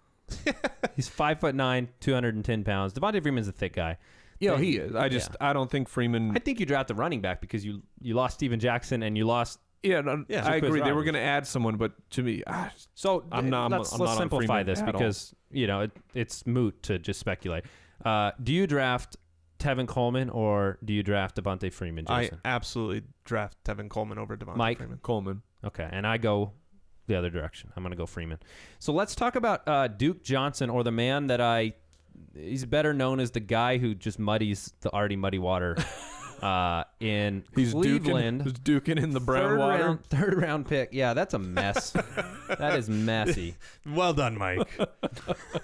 He's 5'9", 210 pounds. Devontae Freeman's a thick guy.
Yeah, he is. I don't think Freeman.
I think you draft the running back because you lost Steven Jackson and you lost.
Yeah, I agree. They were going to add someone, but to me,
let's
Freeman
simplify this because it's moot to just speculate. Do you draft Tevin Coleman or do you draft Devontae Freeman, Jason?
I absolutely draft Tevin Coleman over Devontae Freeman.
Coleman.
Okay, and I go the other direction. I'm going to go Freeman. So let's talk about Duke Johnson, or the man that he's better known as the guy who just muddies the already muddy water in Cleveland.
He's duking in the brown water.
Third round pick. Yeah, that's a mess. That is messy.
Well done, Mike.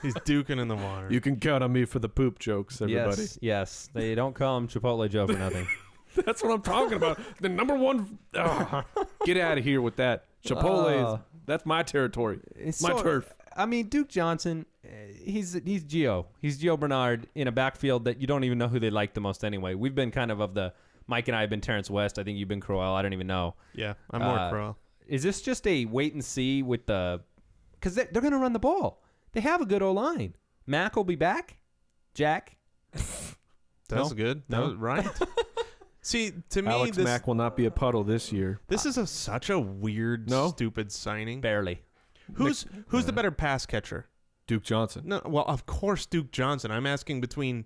He's duking in the water.
You can count on me for the poop jokes, everybody.
Yes. They don't call him Chipotle Joe for nothing.
That's what I'm talking about. The number one. Get out of here with that. Chipotle. That's my territory. It's my turf.
I mean, Duke Johnson, he's Gio. He's Gio Bernard in a backfield that you don't even know who they like the most anyway. We've been kind of the Mike and I have been Terrence West. I think you've been Crowell. I don't even know.
Yeah, I'm more Crowell.
Is this just a wait and see with because they're going to run the ball. They have a good O-line. Mack will be back. Jack.
That's good.
No?
Right. See, to me,
Alex Mack will not be a puddle this year.
This is such a weird, stupid signing.
Barely.
Who's the better pass catcher?
Duke Johnson.
No, well, of course, Duke Johnson. I'm asking between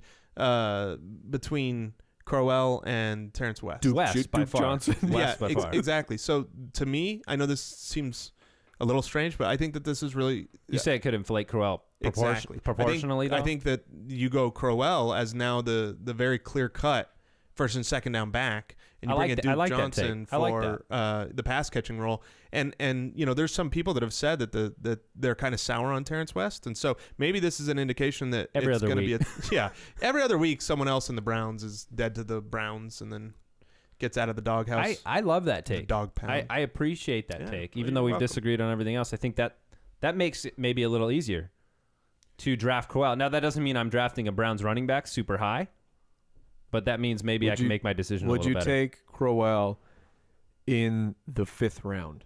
Crowell and Terrence West.
Duke by far.
Johnson.
West by far.
Exactly. So to me, I know this seems a little strange, but I think that this is really.
You say it could inflate Crowell proportionally.
I think that you go Crowell as now the very clear cut first and second down back, and you bring in Duke Johnson for the pass catching role. And there's some people that have said that they're kind of sour on Terrence West, and so maybe this is an indication that it's going to be every other week someone else in the Browns is dead to the Browns and then gets out of the doghouse.
I love that take.
Dog pound.
I appreciate that take, even though we've disagreed on everything else. I think that makes it maybe a little easier to draft Crowell. Now that doesn't mean I'm drafting a Browns running back super high. But that means maybe I can make my decision a little better.
Would you take Crowell in the 5th round?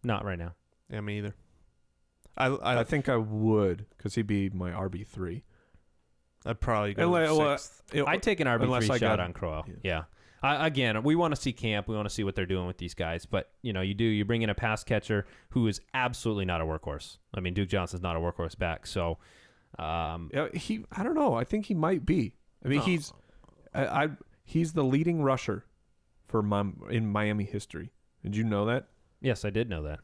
Not right now.
Yeah, me either.
I think I would because he'd be my RB3.
I'd probably go 6th.
I'd take an RB3 shot on Crowell. Yeah. Again, we want to see camp. We want to see what they're doing with these guys. But, you bring in a pass catcher who is absolutely not a workhorse. I mean, Duke Johnson's not a workhorse back. So,
I don't know. I think he might be. I mean, he's the leading rusher in Miami history. Did you know that?
Yes, I did know that.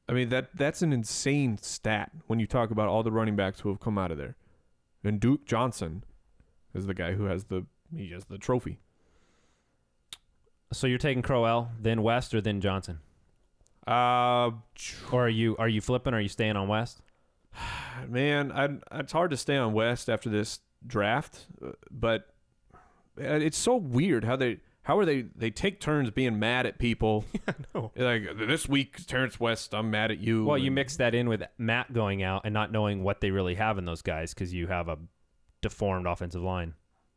I mean, that's an insane stat when you talk about all the running backs who have come out of there. And Duke Johnson is the guy who has the trophy.
So you're taking Crowell, then West, or then Johnson? Or are you flipping? Or are you staying on West?
Man, it's hard to stay on West after this draft, but it's so weird how they take turns being mad at people.
Yeah, I know.
Like this week, Terrence West, I'm mad at you.
Well, you mix that in with Matt going out and not knowing what they really have in those guys because you have a deformed offensive line.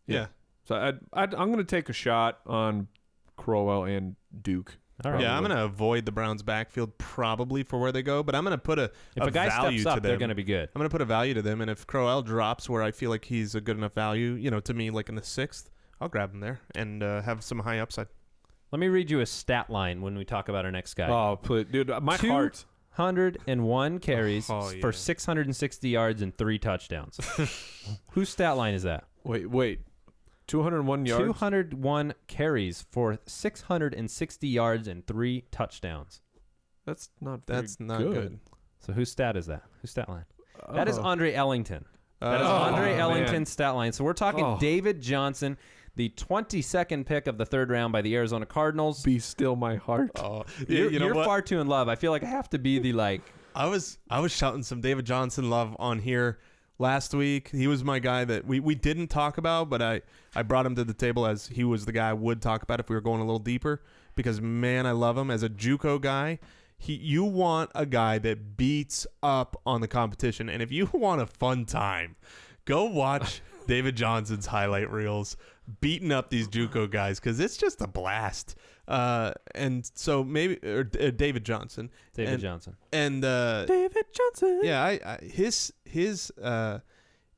Yeah.
So I'm going to take a shot on Crowell and Duke.
All right.
Yeah, I'm going to avoid the Browns' backfield probably for where they go, but I'm going to put a
guy
value
steps up,
to them.
they're going to be good.
I'm going to put a value to them, and if Crowell drops where I feel like he's a good enough value, to me, like in the 6th, I'll grab him there and have some high upside.
Let me read you a stat line when we talk about our next guy.
Oh, please, dude, my heart.
201 carries for 660 yards and 3 touchdowns. Whose stat line is that?
Wait. 201 yards?
201 carries for 660 yards and 3 touchdowns.
That's not
good.
So whose stat is that? Whose stat line? That is Andre Ellington. That is Andre Ellington's stat line. So we're talking David Johnson, the 22nd pick of the 3rd round by the Arizona Cardinals.
Be still my heart.
You're far too in love. I feel like I have to be the
I was shouting some David Johnson love on here last week. He was my guy that we didn't talk about, but I brought him to the table as he was the guy I would talk about if we were going a little deeper because, man, I love him as a JUCO guy. You want a guy that beats up on the competition, and if you want a fun time, go watch David Johnson's highlight reels beating up these JUCO guys because it's just a blast. And so maybe David Johnson.
David Johnson.
And
David Johnson.
Yeah, his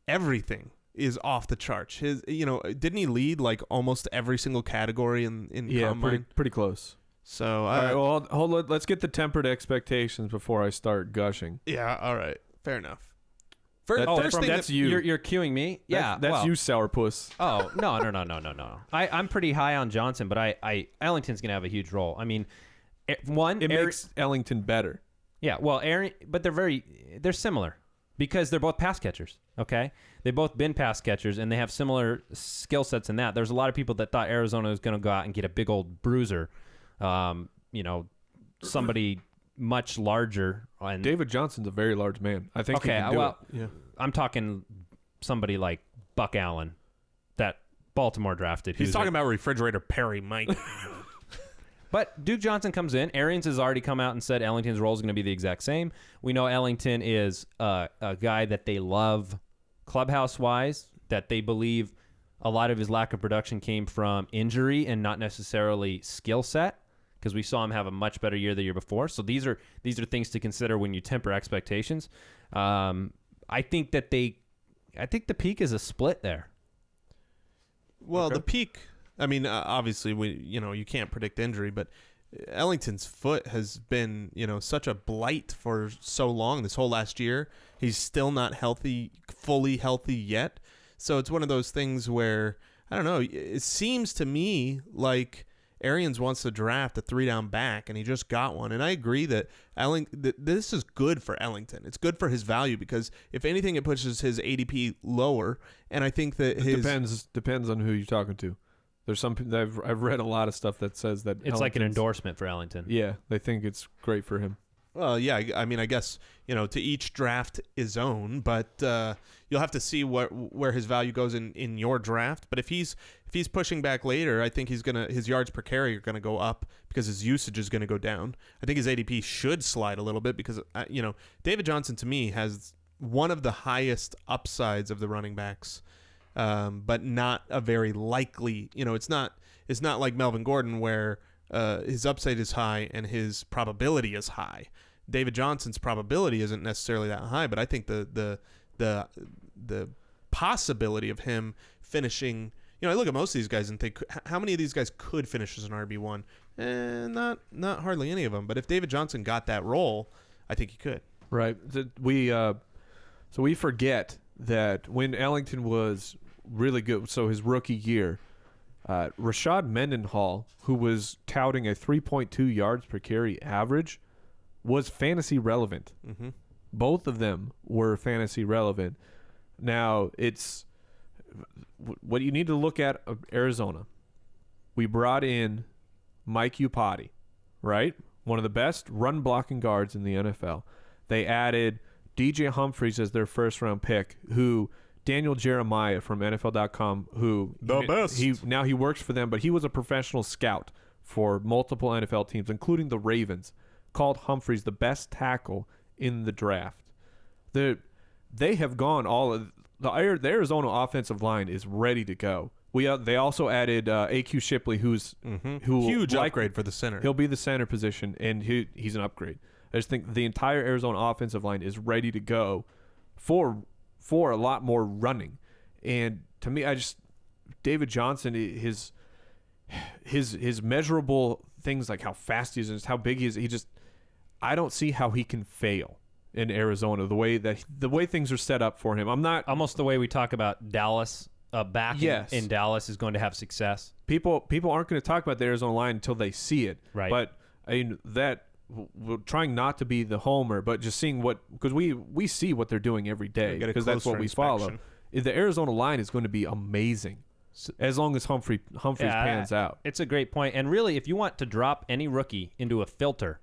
everything is off the charts. His didn't he lead like almost every single category in Combine?
pretty close.
So
all right, well, hold on. Let's get the tempered expectations before I start gushing.
Yeah, all right. Fair enough.
First thing that's you.
You're cueing me? Yeah.
That's you, sourpuss.
Oh, no. I'm pretty high on Johnson, but Ellington's going to have a huge role. I mean,
It makes Ellington better.
Yeah, well, but they're similar because they're both pass catchers, okay? They've both been pass catchers, and they have similar skill sets in that. There's a lot of people that thought Arizona was going to go out and get a big old bruiser, somebody much larger. And
David Johnson's a very large man. I think he can do it.
Yeah.
I'm talking somebody like Buck Allen that Baltimore drafted.
He's talking about Refrigerator Perry, Mike.
But Duke Johnson comes in. Arians has already come out and said Ellington's role is going to be the exact same. We know Ellington is a guy that they love clubhouse-wise, that they believe a lot of his lack of production came from injury and not necessarily skill set, because we saw him have a much better year the year before. So these are things to consider when you temper expectations. I think the peak is a split there.
Well, okay. The peak, I mean, obviously you can't predict injury, but Ellington's foot has been, such a blight for so long this whole last year. He's still not fully healthy yet. So it's one of those things where, I don't know, it seems to me like Arians wants to draft a 3-down back, and he just got one. And I agree that this is good for Ellington. It's good for his value because, if anything, it pushes his ADP lower. And I think that
depends on who you're talking to. There's some I've read a lot of stuff that says that
it's like an endorsement for Ellington.
Yeah, they think it's great for him.
Well, yeah, I mean, I guess, to each draft his own, but you'll have to see where his value goes in your draft. But if he's pushing back later, I think his yards per carry are gonna go up because his usage is gonna go down. I think his ADP should slide a little bit because David Johnson to me has one of the highest upsides of the running backs, but not a very likely. It's not like Melvin Gordon where his upside is high and his probability is high. David Johnson's probability isn't necessarily that high, but I think the possibility of him finishing, I look at most of these guys and think, how many of these guys could finish as an RB1? Not hardly any of them. But if David Johnson got that role, I think he could.
Right. So we forget that when Ellington was really good, so his rookie year, Rashad Mendenhall, who was touting a 3.2 yards per carry average, was fantasy relevant.
Mm-hmm.
Both of them were fantasy relevant. Now, it's what you need to look at Arizona. We brought in Mike Iupati, right? One of the best run blocking guards in the NFL. They added DJ Humphries as their first round pick, who Daniel Jeremiah from NFL.com, who
best.
He works for them, but he was a professional scout for multiple NFL teams, including the Ravens, called Humphries the best tackle in the draft. They have gone all of the Arizona offensive line is ready to go. They also added AQ Shipley, who
huge upgrade for the center.
He'll be the center position, and he's an upgrade. I just think the entire Arizona offensive line is ready to go for a lot more running. And to me, David Johnson, his measurable things like how fast he is and how big he is, I don't see how he can fail in Arizona the way things are set up for him. I'm not
almost the way we talk about Dallas. Back in Dallas is going to have success.
People aren't going to talk about the Arizona line until they see it.
Right.
But we're trying not to be the homer, but just seeing because we see what they're doing every day because that's what we follow. The Arizona line is going to be amazing as long as Humphries pans out.
It's a great point. And really, if you want to drop any rookie into a filter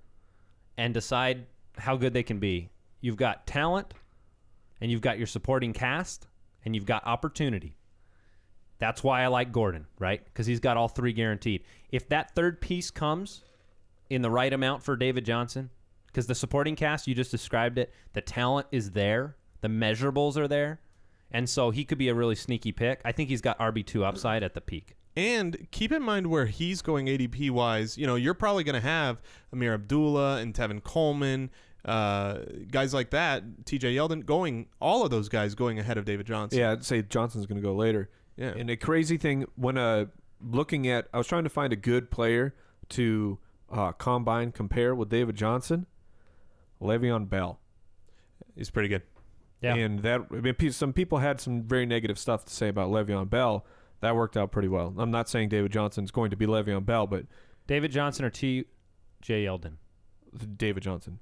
and decide how good they can be, you've got talent and you've got your supporting cast and you've got opportunity. That's why I like Gordon, right? Because he's got all three guaranteed. If that third piece comes in the right amount for David Johnson, because the supporting cast, you just described it, the talent is there, the measurables are there, and so he could be a really sneaky pick. I think he's got RB2 upside at the peak.
And keep in mind where he's going ADP-wise. You're probably going to have Amir Abdullah and Tevin Coleman, guys like that, TJ Yeldon, all of those guys going ahead of David Johnson.
Yeah, I'd say Johnson's going to go later.
Yeah.
And a crazy thing, when I was trying to find a good player to compare with David Johnson, Le'Veon Bell.
He's pretty good.
Yeah.
And some people had some very negative stuff to say about Le'Veon Bell. That worked out pretty well. I'm not saying David Johnson's going to be Le'Veon Bell, but
David Johnson or T.J. Yeldon?
David Johnson.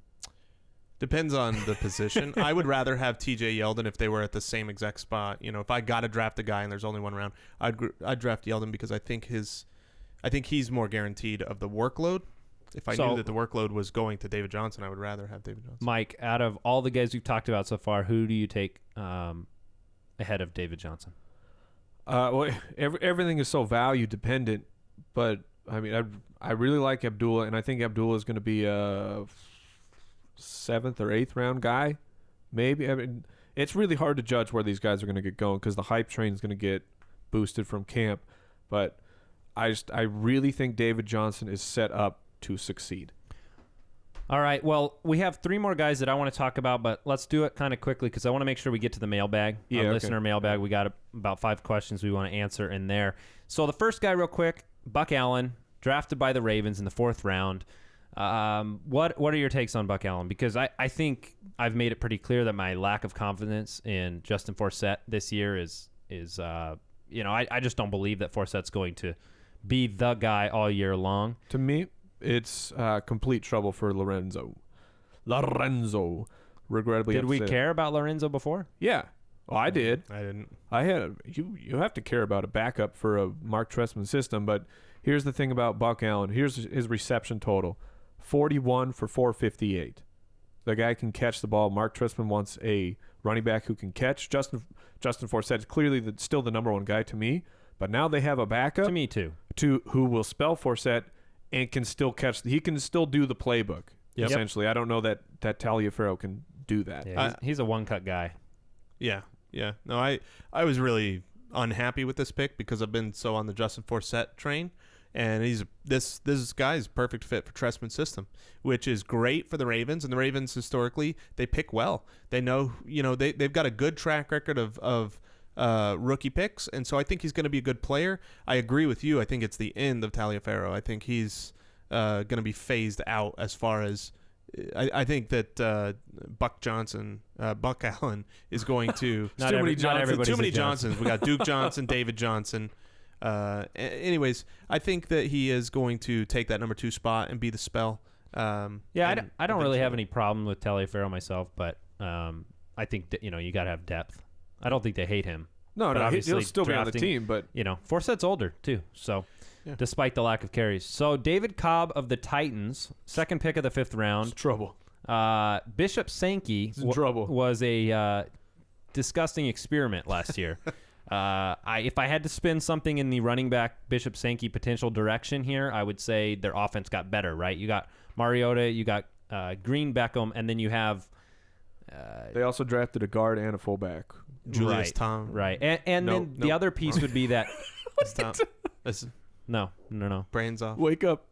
Depends on the position. I would rather have TJ Yeldon if they were at the same exact spot. If I got to draft a guy and there's only one round, I'd draft Yeldon because I think he's more guaranteed of the workload. If I knew that the workload was going to David Johnson, I would rather have David Johnson.
Mike, out of all the guys we've talked about so far, who do you take ahead of David Johnson?
Well, everything is so value dependent, but I mean, I really like Abdullah, and I think Abdullah is going to be a 7th or 8th round guy, maybe. I mean, it's really hard to judge where these guys are going to get going because the hype train is going to get boosted from camp. But I really think David Johnson is set up to succeed.
All right. Well, we have 3 more guys that I want to talk about, but let's do it kind of quickly because I want to make sure we get to the mailbag. Listener mailbag. We got about 5 questions we want to answer in there. So the first guy, real quick, Buck Allen, drafted by the Ravens in the 4th round. What are your takes on Buck Allen? Because I think I've made it pretty clear that my lack of confidence in Justin Forsett this year is I just don't believe that Forsett's going to be the guy all year long.
To me, it's complete trouble for Lorenzo. Regrettably,
did we care about Lorenzo before?
Yeah. Well, I did.
I didn't.
You have to care about a backup for a Mark Trestman system, but here's the thing about Buck Allen. Here's his reception total. 41 for 458. The guy can catch the ball. Mark Trestman wants a running back who can catch. Justin Forsett is clearly still the number 1 guy to me, but now they have a backup.
To me too.
Who will spell Forsett and can still catch. He can still do the playbook, essentially. I don't know that Taliaferro can do that.
Yeah, he's a one-cut guy.
Yeah. No, I was really unhappy with this pick because I've been so on the Justin Forsett train. And this guy is a perfect fit for Trestman's system, which is great for the Ravens. And the Ravens historically, they pick well. They know, they've got a good track record of rookie picks, and so I think he's going to be a good player. I agree with you. I think it's the end of Taliaferro. I think he's going to be phased out as far as I think that Buck Allen is going to
Not everybody's
too many
a Johnson.
Johnsons. We got Duke Johnson, David Johnson. Anyways, I think that he is going to take that number 2 spot and be the spell.
I don't really have any problem with Taliaferro myself, but I think that, you got to have depth. I don't think they hate him.
No,
obviously
he'll still be on the
drafting,
team, but
Forsett's older too, so despite the lack of carries. So David Cobb of the Titans, second pick of the 5th round.
it's trouble.
Bishop Sankey
trouble.
was a disgusting experiment last year. If I had to spin something in the running back Bishop Sankey potential direction here, I would say their offense got better, right? You got Mariota, you got Green Beckham, and then you have
They also drafted a guard and a fullback.
Julius Tom.
Right. And then the other piece would be that No.
Brains off.
Wake up.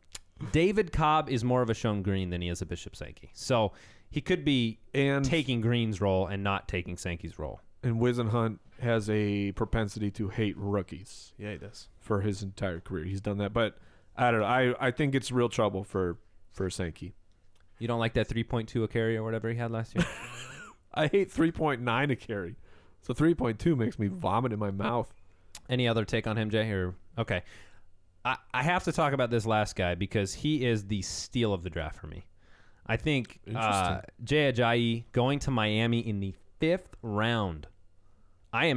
David Cobb is more of a Sean Green than he is a Bishop Sankey. So he could be taking Green's role and not taking Sankey's role.
And Wisenhunt has a propensity to hate rookies.
Yeah, he does.
For his entire career. He's done that. But I don't know. I think it's real trouble for Sankey.
You don't like that 3.2 a carry or whatever he had last year?
I hate 3.9 a carry. So 3.2 makes me vomit in my mouth.
Any other take on him, Jay? Okay. I have to talk about this last guy because he is the steal of the draft for me. I think Jay Ajayi going to Miami in the 5th round. I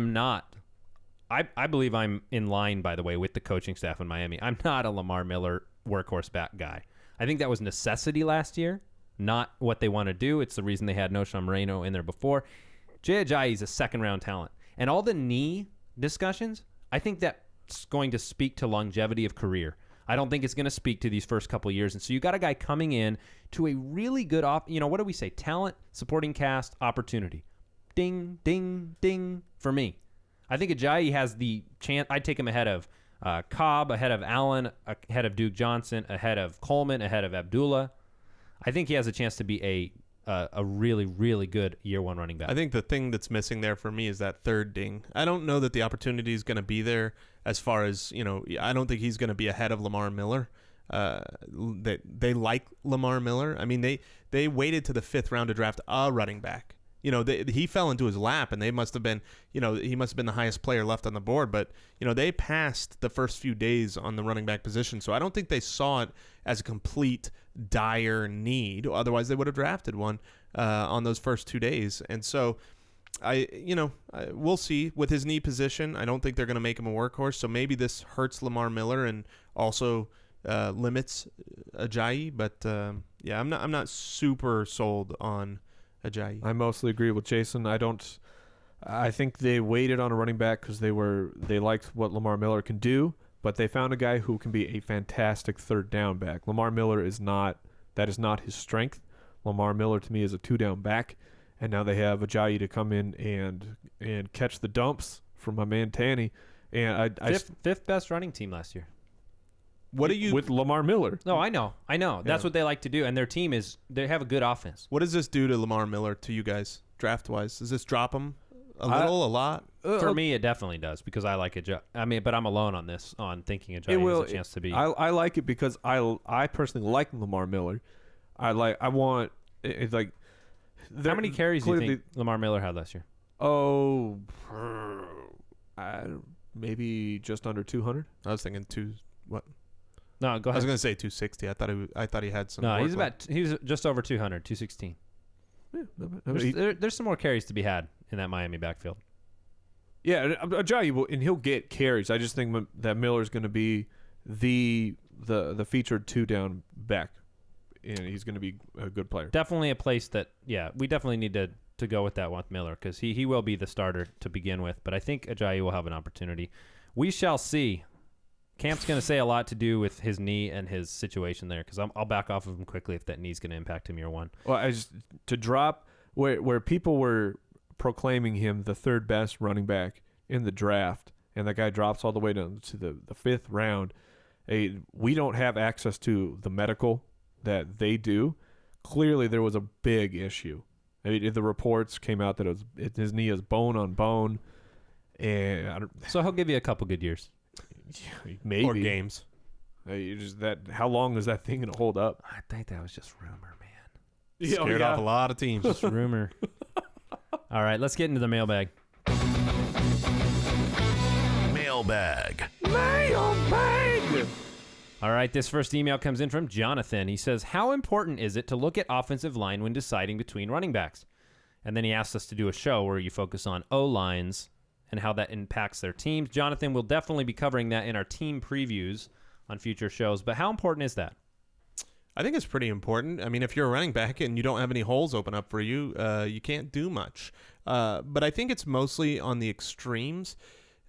believe I'm in line, by the way, with the coaching staff in Miami. I'm not a Lamar Miller workhorse back guy. I think that was necessity last year, not what they want to do. It's the reason they had Nosha Moreno in there before. Jay Ajayi is a 2nd-round talent. And all the knee discussions, I think that's going to speak to longevity of career. I don't think it's going to speak to these first couple of years. And so you got a guy coming in to a really good, what do we say? Talent, supporting cast, opportunity. Ding, ding, ding for me. I think Ajayi has the chance. I'd take him ahead of Cobb, ahead of Allen, ahead of Duke Johnson, ahead of Coleman, ahead of Abdullah. I think he has a chance to be a really, really good year 1 running back.
I think the thing that's missing there for me is that 3rd ding. I don't know that the opportunity is going to be there as far as, I don't think he's going to be ahead of Lamar Miller. They like Lamar Miller. I mean, they waited to the 5th round to draft a running back. He fell into his lap, and they must have been, he must have been the highest player left on the board. But, they passed the first few days on the running back position. So I don't think they saw it as a complete dire need. Otherwise, they would have drafted one on those first 2 days. And so we'll see with his knee position. I don't think they're going to make him a workhorse. So maybe this hurts Lamar Miller and also limits Ajayi. But I'm not super sold on Ajayi.
I mostly agree with Jason. I think they waited on a running back because they liked what Lamar Miller can do, but they found a guy who can be a fantastic 3rd down back. Lamar Miller is not his strength. Lamar Miller to me is a 2-down back, and now they have Ajayi to come in and catch the dumps from my man Tanny. And
fifth best running team last year.
With Lamar Miller?
No, I know. That's what they like to do, and their team they have a good offense.
What does this do to Lamar Miller to you guys draft wise? Does this drop him a little, a lot?
For me, it definitely does because I like Ajayi. I mean, but I'm alone on this, on thinking Ajayi has a chance to be.
I like it because I personally like Lamar Miller. I want it's like.
How many carries do you think Lamar Miller had last year?
Oh, maybe just under 200.
I was thinking what?
No, go ahead.
I was going to say 260. I thought he had some.
No, he's just over 200, 216. Yeah, there's some more carries to be had in that Miami backfield.
Yeah, Ajayi will, and he'll get carries. I just think that Miller's going to be the featured 2-down back, and he's going to be a good player.
Definitely a place that we definitely need to go with that one with Miller because he will be the starter to begin with. But I think Ajayi will have an opportunity. We shall see. Camp's going to say a lot to do with his knee and his situation there because I'll back off of him quickly if that knee's going to impact him year 1.
Well, to drop where people were proclaiming him the 3rd best running back in the draft, and that guy drops all the way down to the 5th round. We don't have access to the medical that they do. Clearly, there was a big issue. I mean, the reports came out that his knee is bone on bone. And
So he'll give you a couple good years.
maybe
Or games.
How long is that thing gonna hold up?
I think that was just rumor, man.
Scared off a lot of teams.
Just rumor. All right, let's get into the mailbag.
Mailbag.
All right, this first email comes in from Jonathan. He says, how important is it to look at offensive line when deciding between running backs? And then he asks us to do a show where you focus on O-lines and how that impacts their teams. Jonathan will definitely be covering that in our team previews on future shows. But how important is that?
I think it's pretty important. I mean, if you're a running back and you don't have any holes open up for you, you can't do much. But I think it's mostly on the extremes.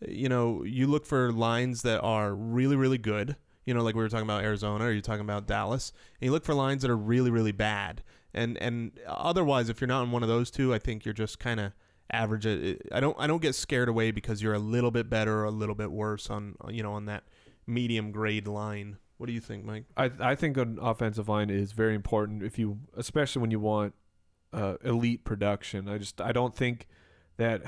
You know, you look for lines that are really, really good. You know, like we were talking about Arizona, or you're talking about Dallas. And you look for lines that are really, really bad. And otherwise, if you're not in one of those two, I think you're just kind of average. I don't get scared away because you're a little bit better or a little bit worse on that medium grade line. What do you think, Mike?
I think an offensive line is very important especially when you want elite production. I don't think that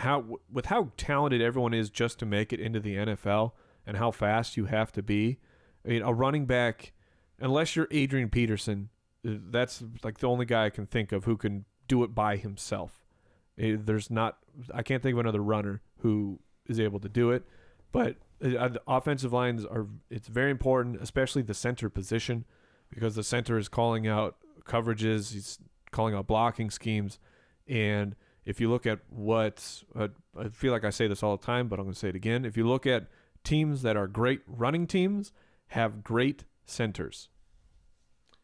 with how talented everyone is just to make it into the NFL and how fast you have to be. I mean, a running back, unless you're Adrian Peterson, that's like the only guy I can think of who can do it by himself. I can't think of another runner who is able to do it, but the offensive lines it's very important, especially the center position, because the center is calling out coverages, he's calling out blocking schemes. And if you look at I feel like I say this all the time, but I'm going to say it again. If you look at teams that are great running teams, have great centers.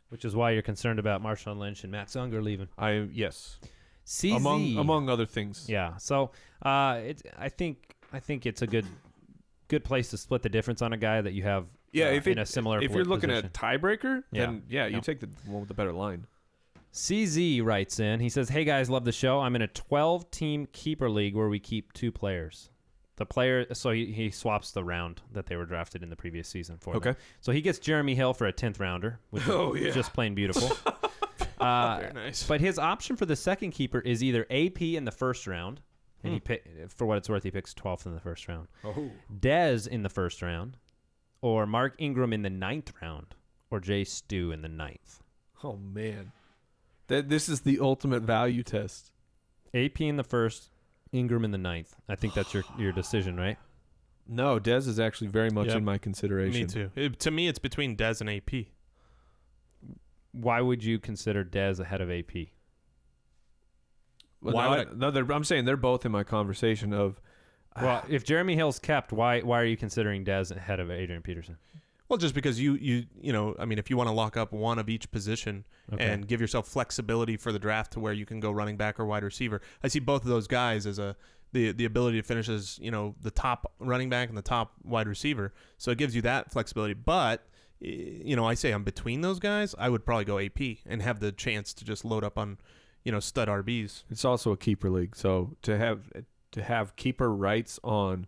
Which is why you're concerned about Marshawn Lynch and Matt Zunger leaving.
Yes.
CZ.
Among other things.
Yeah. So I think it's a good place to split the difference on a guy that you have in a similar
if you're looking
position.
at tiebreaker, then you
Yeah.
take the one with the better line.
CZ writes in. He says, hey guys, love the show. I'm in a 12-team keeper league where we keep 2 players. The player, so he swaps the round that they were drafted in the previous season for them. So he gets Jeremy Hill for a 10th rounder, which is just plain beautiful.
Very nice.
But his option for the second keeper is either AP in the first round, and for what it's worth, he picks 12th in the first round. Dez in the first round, or Mark Ingram in the 9th round, or Jay Stu in the 9th.
Oh man, this is the ultimate value test.
AP in the first, Ingram in the 9th. I think that's your decision, right?
No, Dez is actually very much in my consideration.
Me too. To me, it's between Dez and AP.
Why would you consider Dez ahead of AP?
Well, I'm saying they're both in my conversation of.
Well, if Jeremy Hill's kept, why are you considering Dez ahead of Adrian Peterson?
Well, just because you know, I mean, if you want to lock up one of each position and give yourself flexibility for the draft to where you can go running back or wide receiver, I see both of those guys as the ability to finish as, you know, the top running back and the top wide receiver. So it gives you that flexibility. But, you know, I say I'm between those guys, I would probably go AP and have the chance to just load up on, you know, stud RBs.
It's also a keeper league, so to have keeper rights on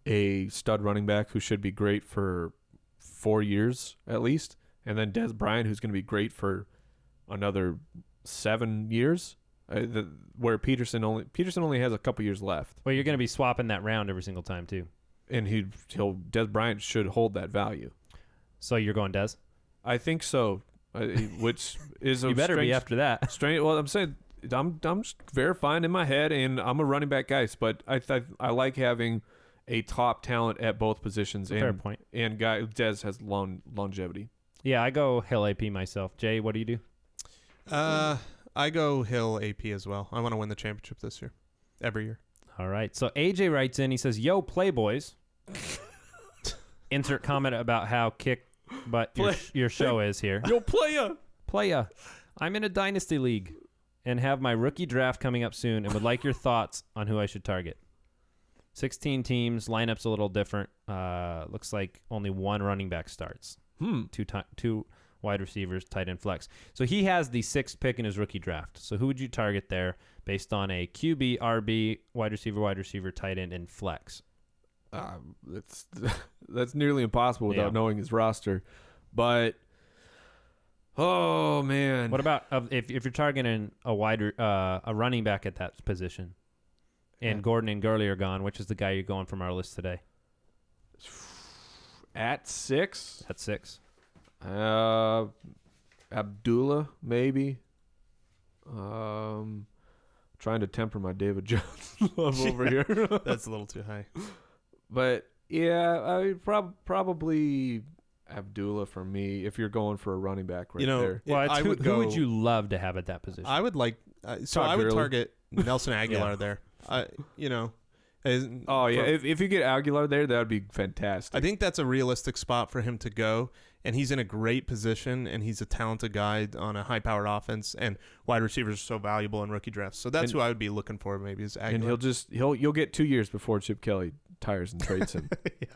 a stud running back who should be great for 4 years at least, and then Dez Bryant, who's going to be great for another 7 years, where Peterson only has a couple years left.
Well, you're going to be swapping that round every single time too,
and Dez Bryant should hold that value.
So you're going Dez? I
think so, which is
you better be after that.
Strange. Well, I'm saying I'm just verifying in my head, and I'm a running back guy, but I like having a top talent at both positions.
Fair point.
And Dez has longevity.
Yeah, I go Hill AP myself. Jay, what do you do?
I go Hill AP as well. I want to win the championship this year, every year.
All right. So AJ writes in. He says, "Yo, Playboys." Insert comment about how kick butt your show is here.
Yo, playa.
I'm in a dynasty league and have my rookie draft coming up soon, and would like your thoughts on who I should target. 16 teams, lineup's a little different. Looks like only 1 running back starts. 2 wide receivers, tight end flex. So he has the 6th pick in his rookie draft. So who would you target there based on a QB, RB, wide receiver, tight end, and flex?
That's nearly impossible without knowing his roster. But oh man,
what about if you're targeting a running back at that position? and Gordon and Gurley are gone. Which is the guy you're going from our list today?
At 6?
At 6.
Abdullah, maybe. Trying to temper my David Jones love over here.
That's a little too high.
But yeah, I mean, probably Abdullah for me if you're going for a running back there.
Well,
I would
who would you love to have at that position?
I would like I would target Nelson Aguilar there.
If you get Aguilar there, that would be fantastic.
I think that's a realistic spot for him to go, and he's in a great position, and he's a talented guy on a high-powered offense, and wide receivers are so valuable in rookie drafts. So that's who I would be looking for, maybe, is Aguilar.
And you'll get 2 years before Chip Kelly tires and trades him.
Yeah.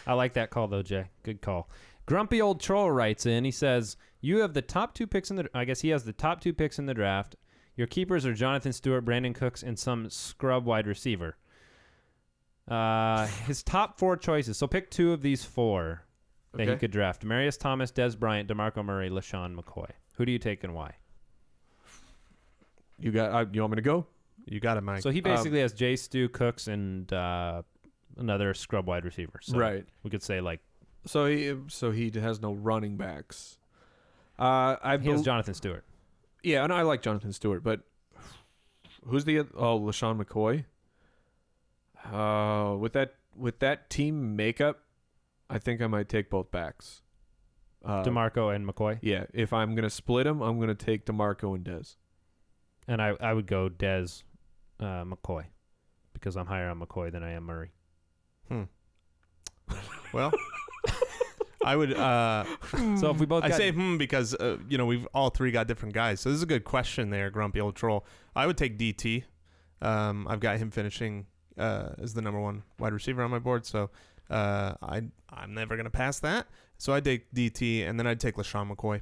I like that call, though, Jay. Good call. Grumpy Old Troll writes in. He says, you have the top 2 picks in the... I guess he has the top 2 picks in the draft. Your keepers are Jonathan Stewart, Brandon Cooks, and some scrub wide receiver. His top 4 choices. So pick 2 of these 4 that he could draft. Demarius Thomas, Des Bryant, DeMarco Murray, LaShawn McCoy. Who do you take and why?
You want me to go?
You got it, Mike.
So he basically has Jay Stu, Cooks, and another scrub wide receiver. So
right.
We could say like...
So he has no running backs.
He has Jonathan Stewart.
Yeah, and I like Jonathan Stewart, but who's the other? Oh, LaShawn McCoy. With that team makeup, I think I might take both backs.
DeMarco and McCoy?
Yeah, if I'm going to split them, I'm going to take DeMarco and Dez.
And I would go Dez, McCoy, because I'm higher on McCoy than I am Murray.
Well, I would.
So if we both,
I say because we've all 3 got different guys. So this is a good question there, Grumpy Old Troll. I would take DT. I've got him finishing as the number 1 wide receiver on my board. So I'm never gonna pass that. So I'd take DT, and then I'd take LaShawn McCoy.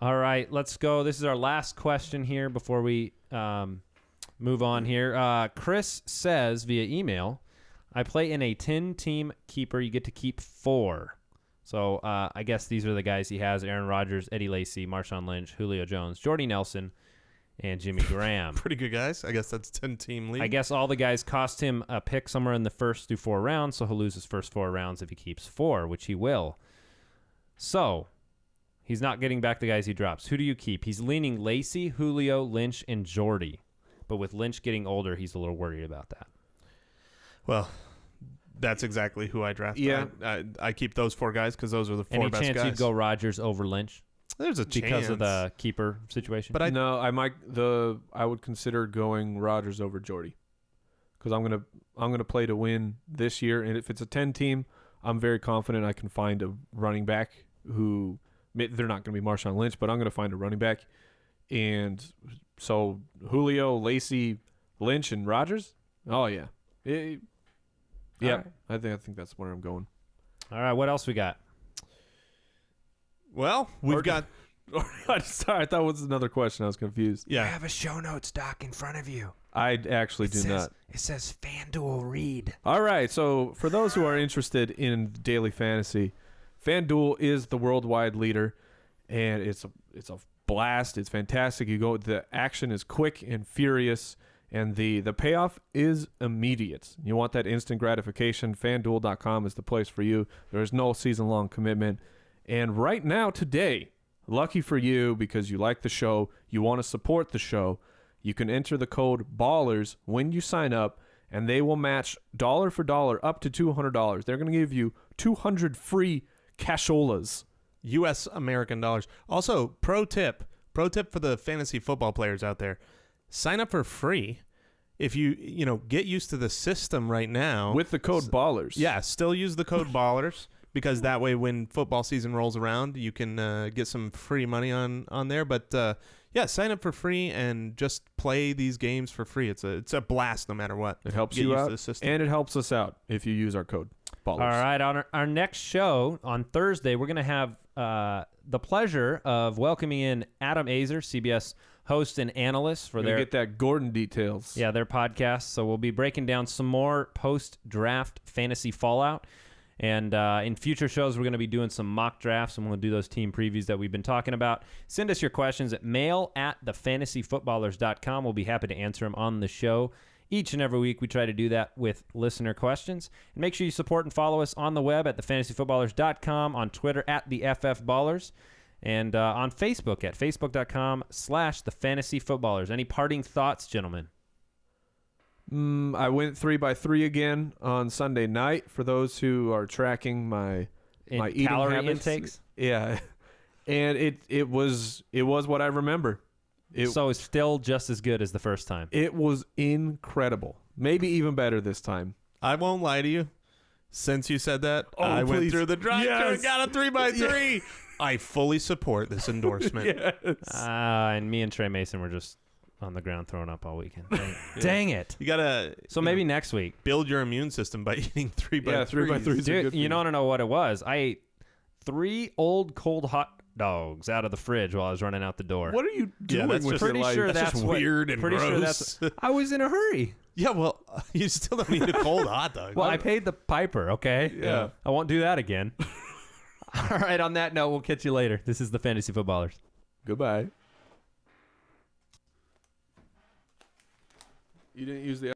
All right, let's go. This is our last question here before we move on here. Chris says via email, I play in a 10-team keeper. You get to keep 4. So I guess these are the guys he has: Aaron Rodgers, Eddie Lacy, Marshawn Lynch, Julio Jones, Jordy Nelson, and Jimmy Graham.
Pretty good guys. I guess that's 10-team league.
I guess all the guys cost him a pick somewhere in the first through 4 rounds, so he'll lose his first 4 rounds if he keeps 4, which he will. So he's not getting back the guys he drops. Who do you keep? He's leaning Lacy, Julio, Lynch, and Jordy. But with Lynch getting older, he's a little worried about that.
Well, that's exactly who I draft.
Yeah.
I keep those 4 guys because those are the 4 best guys.
Any chance you'd go Rodgers over Lynch?
There's a chance.
Because of the keeper situation?
But I would consider going Rodgers over Jordy. Because I'm gonna play to win this year, and if it's a 10-team, I'm very confident I can find a running back who they're not going to be Marshawn Lynch, but I'm going to find a running back. And so Julio, Lacy, Lynch, and Rodgers. Oh yeah, yeah. Right. I think that's where I'm going.
All right, what else we got?
Well, we've got.
Sorry, I thought it was another question. I was confused.
Yeah,
I have a show notes doc in front of you.
I actually do not.
It says FanDuel read.
All right, so for those who are interested in daily fantasy, FanDuel is the worldwide leader, and it's a blast. It's fantastic. The action is quick and furious, and the payoff is immediate. You want that instant gratification? FanDuel.com is the place for you. There is no season-long commitment, and right now, today, lucky for you because you like the show, you want to support the show, you can enter the code BALLERS when you sign up, and they will match dollar for dollar up to $200. They're going to give you 200 free casholas.
U.S. American dollars. Also, pro tip for the fantasy football players out there, sign up for free. If you get used to the system right now.
With the code BALLERS.
Yeah, still use the code BALLERS. Because that way, when football season rolls around, you can get some free money on there. But sign up for free and just play these games for free. It's a blast no matter what.
It helps you out, and it helps us out if you use our code BALLERS.
All right, on our next show on Thursday, we're going to have the pleasure of welcoming in Adam Azer, CBS host and analyst for
get that Gordon details.
Yeah, their podcast. So we'll be breaking down some more post-draft fantasy fallout. And in future shows, we're going to be doing some mock drafts, and we'll do those team previews that we've been talking about. Send us your questions at mail@thefantasyfootballers.com. We'll be happy to answer them on the show. Each and every week, we try to do that with listener questions. And make sure you support and follow us on the web at thefantasyfootballers.com, on Twitter at the FFBallers, and on Facebook at facebook.com/thefantasyfootballers. Any parting thoughts, gentlemen?
I went 3x3 again on Sunday night for those who are tracking my eating
calorie
habits.
intakes.
Yeah, and it was what I remember.
So it's still just as good as the first time.
It was incredible. Maybe even better this time.
I won't lie to you. Since you said that, I went
please.
through the drive-thru and
Yes.
got a 3x3. I fully support this endorsement.
Yes.
And me and Trey Mason were just on the ground throwing up all weekend. Dang it.
You gotta
Maybe next week.
build your immune system by eating 3x3s.
Yeah, 3x3s.
Dude, you don't know what it was. I ate 3 old cold hot dogs out of the fridge while I was running out the door.
What are you doing
that's
with
just-
your
Pretty
life?
sure
That's
that's
just weird and
pretty sure
gross.
that's. I was in a hurry.
Yeah, well, you still don't need a cold hot dog.
Well, I paid the piper, okay?
Yeah.
I won't do that again. All right, on that note, we'll catch you later. This is the Fantasy Footballers.
Goodbye. You didn't use the